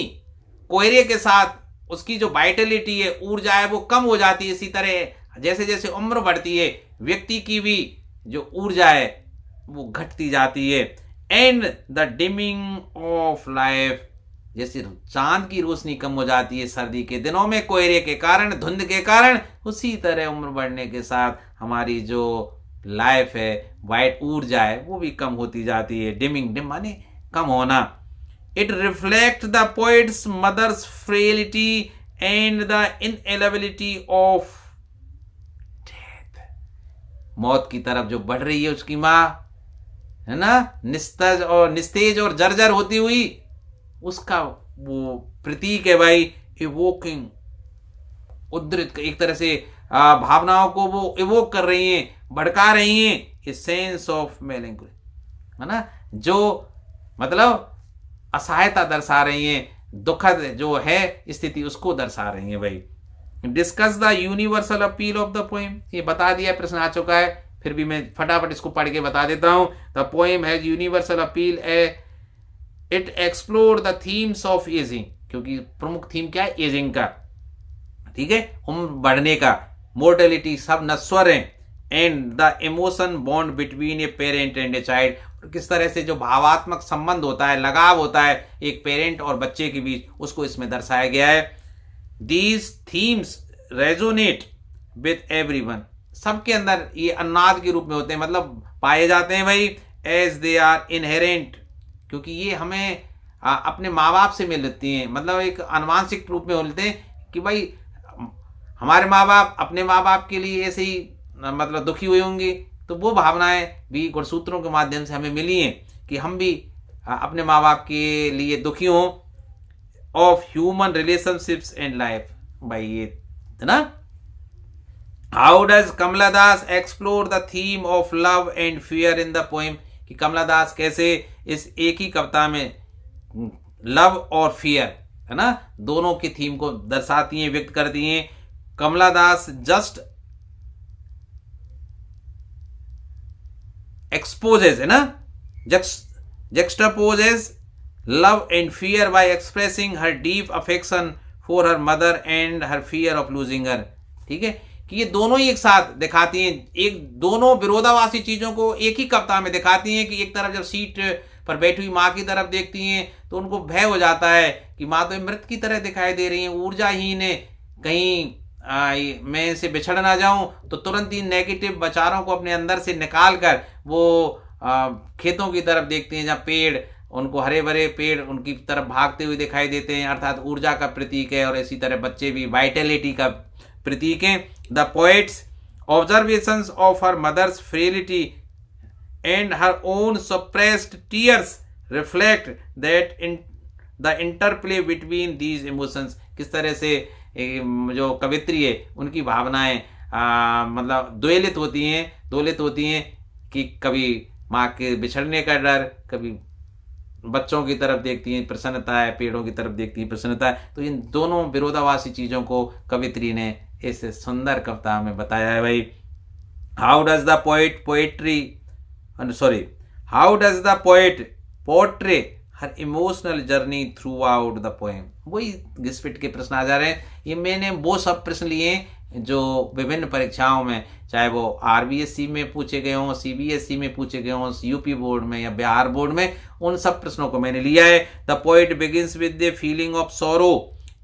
कोयरे के साथ उसकी जो वाइटलिटी है, ऊर्जा है, वो कम हो जाती है, इसी तरह जैसे जैसे उम्र बढ़ती है व्यक्ति की भी जो ऊर्जा है वो घटती जाती है। And the dimming of life, जैसे चांद की रोशनी कम हो जाती है सर्दी के दिनों में कोयरे के कारण, धुंध के कारण, उसी तरह उम्र बढ़ने के साथ हमारी जो लाइफ है, वाइट ऊर्जा है, वो भी कम होती जाती है। डिमिंग, डिम माने कम होना। It reflect the poet's mother's frailty and the inevitability of death, मौत की तरफ जो बढ़ रही है उसकी माँ, है ना, निस्तेज और जर्जर होती हुई, उसका वो प्रतीक है भाई। इवोकिंग, उद्धृत, एक तरह से भावनाओं को वो इवोक कर रही हैं, भड़का रही हैं। ए सेंस ऑफ मेलैंकोली, है ना, जो मतलब असहायता दर्शा रही हैं, दुखद जो है स्थिति उसको दर्शा रही हैं भाई। Discuss the universal appeal of the poem, ये बता दिया, प्रश्न आ चुका है, फिर भी मैं फटाफट इसको पढ़ के बता देता हूं। The poem has universal appeal, it explore the themes of ageing, क्योंकि प्रमुख थीम क्या है? एजिंग का, ठीक है, उम्र बढ़ने का, मोर्टेलिटी, सब नश्वर हैं, and the emotion bond between a parent and a child, किस तरह से जो भावात्मक संबंध होता है, लगाव होता है एक पेरेंट और बच्चे के बीच, उसको इसमें दर्शाया गया है। These themes resonate with everyone, सबके अंदर ये अन्नाद के रूप में होते हैं, मतलब पाए जाते हैं भाई। एज दे आर इनहेरेंट, क्योंकि ये हमें अपने माँ बाप से मिलती हैं, मतलब एक आनुवांशिक रूप में मिलते हैं कि भाई हमारे माँ बाप अपने माँ बाप के लिए ऐसे ही मतलब दुखी हुए होंगे, तो वो भावनाएं भी गुणसूत्रों के माध्यम से हमें मिली हैं कि हम भी अपने माँ बाप के लिए दुखी हों। Of human relationships and life, भाई ये है ना। How does Kamala Das explore the theme of love and fear in the poem, कि कमला दास कैसे इस एक ही कविता में लव और फियर, है ना, दोनों की थीम को दर्शाती हैं, व्यक्त करती हैं। कमला दास जस्ट एक्सपोजेस, है ना, juxtaposes love and fear by expressing her deep affection for her mother and her fear of losing her, ठीक है, कि ये दोनों ही एक साथ दिखाती हैं, एक दोनों विरोधाभासी चीजों को एक ही कविता में दिखाती हैं। कि एक तरफ जब सीट पर बैठी हुई माँ की तरफ देखती हैं तो उनको भय हो जाता है कि माँ तो मृत की तरह दिखाई दे रही है, ऊर्जाहीन है, कहीं मैं इनसे बिछड़ ना जाऊं, तो तुरंत ही नेगेटिव विचारों को अपने अंदर से निकाल कर वो खेतों की तरफ देखते हैं जहाँ पेड़, उनको हरे भरे पेड़ उनकी तरफ भागते हुए दिखाई देते हैं, अर्थात ऊर्जा का प्रतीक है। और इसी तरह बच्चे भी वाइटलिटी का प्रतीक हैं। The poets observations of her mother's frailty and her own suppressed tears reflect that in the interplay between these emotions, किस तरह से जो कवित्री है उनकी भावनाएं मतलब द्वेलित होती हैं कि कभी माँ के बिछड़ने का डर, कभी बच्चों की तरफ देखती हैं प्रसन्नता है, पेड़ों की तरफ देखती हैं प्रसन्नता है। तो इन दोनों विरोधाभासी चीज़ों को कवित्री ने इस सुंदर कविता में बताया है भाई। How does the poet portray her emotional journey throughout the poem? वही घिसपिट के प्रश्न आ जा रहे हैं। ये मैंने वो सब प्रश्न लिए जो विभिन्न परीक्षाओं में, चाहे वो आरबीएससी में पूछे गए हों, सीबीएसई में पूछे गए हों, यूपी बोर्ड में या बिहार बोर्ड में, उन सब प्रश्नों को मैंने लिया है। The poet begins with the feeling of sorrow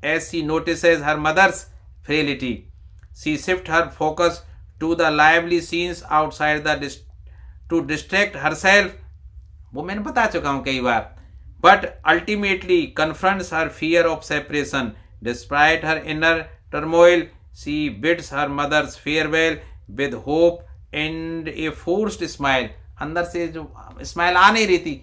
as she notices her mother's frailty. She shift her focus to the lively scenes outside to distract herself, वो मैंने बता चुका हूं कई बार, but ultimately confronts her fear of separation. Despite her inner turmoil, she bids her mother's farewell with hope and a forced smile. अंदर से जो smile आ नहीं रही थी,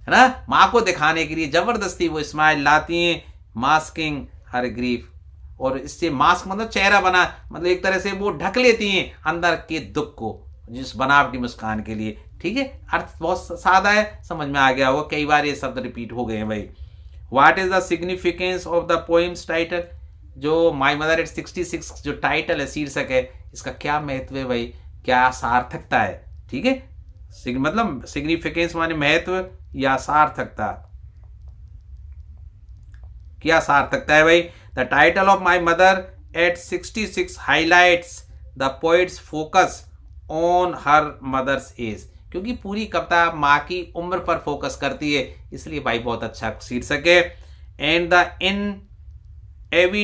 है ना, माँ को दिखाने के लिए जबरदस्ती वो स्माइल लाती हैं, मास्किंग हर ग्रीफ। और इससे मास्क मतलब चेहरा बना, मतलब एक तरह से वो ढक लेती हैं अंदर के दुख को जिस बनावटी मुस्कान के लिए। ठीक है, अर्थ बहुत सादा है, समझ में आ गया होगा, कई बार ये शब्द रिपीट हो गए हैं भाई। What is the significance of the poems title? जो माई मदर एट 66 जो टाइटल है, शीर्षक है, इसका क्या महत्व है भाई, क्या सार्थकता है? ठीक है, मतलब सिग्निफिकेंस माने महत्व या सार्थकता, क्या सार्थकता है भाई? The title of my mother at 66 highlights the poets focus on her mothers age, क्योंकि पूरी कविता माँ की उम्र पर फोकस करती है, इसलिए भाई बहुत अच्छा शीर्षक है। And the inevitability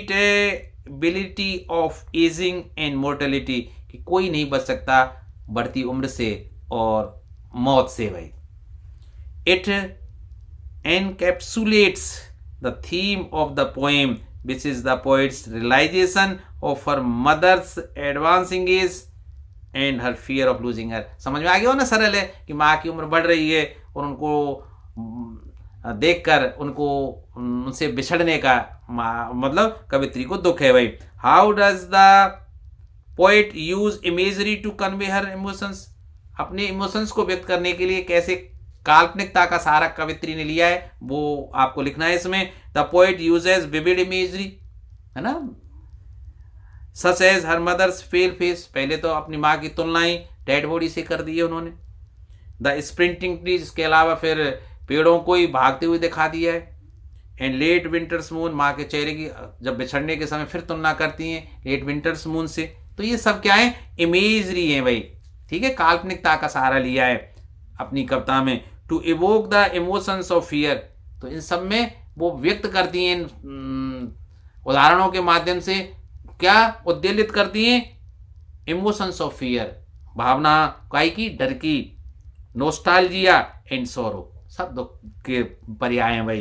of ageing and mortality, कि कोई नहीं बच सकता बढ़ती उम्र से और मौत से भाई। It encapsulates the theme of the poem, which is the poet's realization of her mother's advancing age and her fear of losing her. समझ में आ गया हो ना, सरल है कि माँ की उम्र बढ़ रही है और उनको देखकर उनसे बिछड़ने का मतलब कवित्री को दुख है भाई। How does the poet use imagery to convey her emotions? अपने इमोशंस को व्यक्त करने के लिए कैसे काल्पनिकता का सहारा कवित्री ने लिया है, वो आपको लिखना है इसमें। The poet uses vivid imagery, है ना, such as her mothers pale face, पहले तो अपनी माँ की तुलनाएं डेड बॉडी से कर दी है उन्होंने। द स्प्रिंटिंग ट्रीज, इसके अलावा फिर पेड़ों को ही भागते हुए दिखा दिया है। एंड लेट विंटर्स मून, माँ के चेहरे की जब बिछड़ने के समय फिर तुलना करती हैं लेट विंटर्स मून से। तो ये सब क्या है, इमेजरी है भाई। ठीक है, काल्पनिकता का सहारा लिया है अपनी कविता में। To evoke the emotions of fear, तो इन सब में वो व्यक्त करती हैं उदाहरणों के माध्यम से, क्या उद्वेलित करती हैं, इमोशंस ऑफ फियर, भावना काय की, डर की। नोस्टाल्जिया एंड सोरो, सब दुख के पर्याय हैं भाई।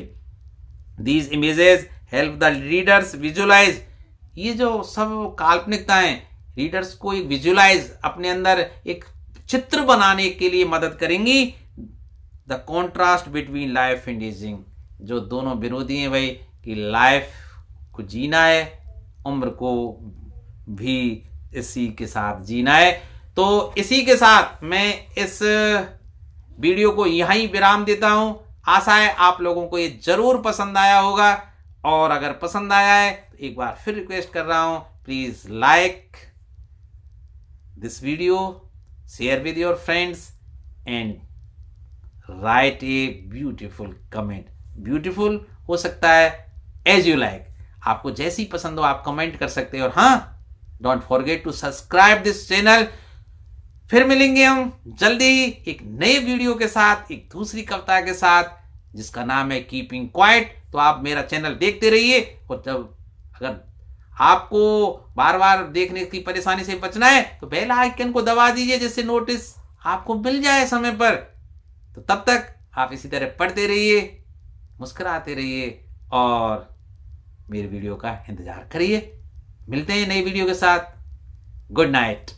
These images help the readers visualise, ये जो सब काल्पनिकताएं रीडर्स को एक विजुअलाइज, अपने अंदर एक चित्र बनाने के लिए मदद करेंगी। The contrast between life and ageing, जो दोनों विरोधी हैं भाई, कि लाइफ को जीना है, उम्र को भी इसी के साथ जीना है। तो इसी के साथ मैं इस वीडियो को यहीं विराम देता हूं। आशा है आप लोगों को ये जरूर पसंद आया होगा, और अगर पसंद आया है तो एक बार फिर रिक्वेस्ट कर रहा हूं, please like this video, share with your friends and right a beautiful comment. Beautiful हो सकता है एज यू लाइक, आपको जैसी पसंद हो आप कमेंट कर सकते हो। और हाँ, don't forget to subscribe this channel. फिर मिलेंगे हम जल्दी ही एक नए वीडियो के साथ, एक दूसरी कविता के साथ, जिसका नाम है कीपिंग क्वाइट। तो आप मेरा चैनल देखते रहिए, और जब अगर आपको बार बार देखने की परेशानी से बचना है तो बेल आइकन को दबा दीजिए, जिससे नोटिस आपको मिल जाए समय पर। तो तब तक आप इसी तरह पढ़ते रहिए, मुस्कुराते रहिए और मेरे वीडियो का इंतजार करिए। मिलते हैं नई वीडियो के साथ। Good night.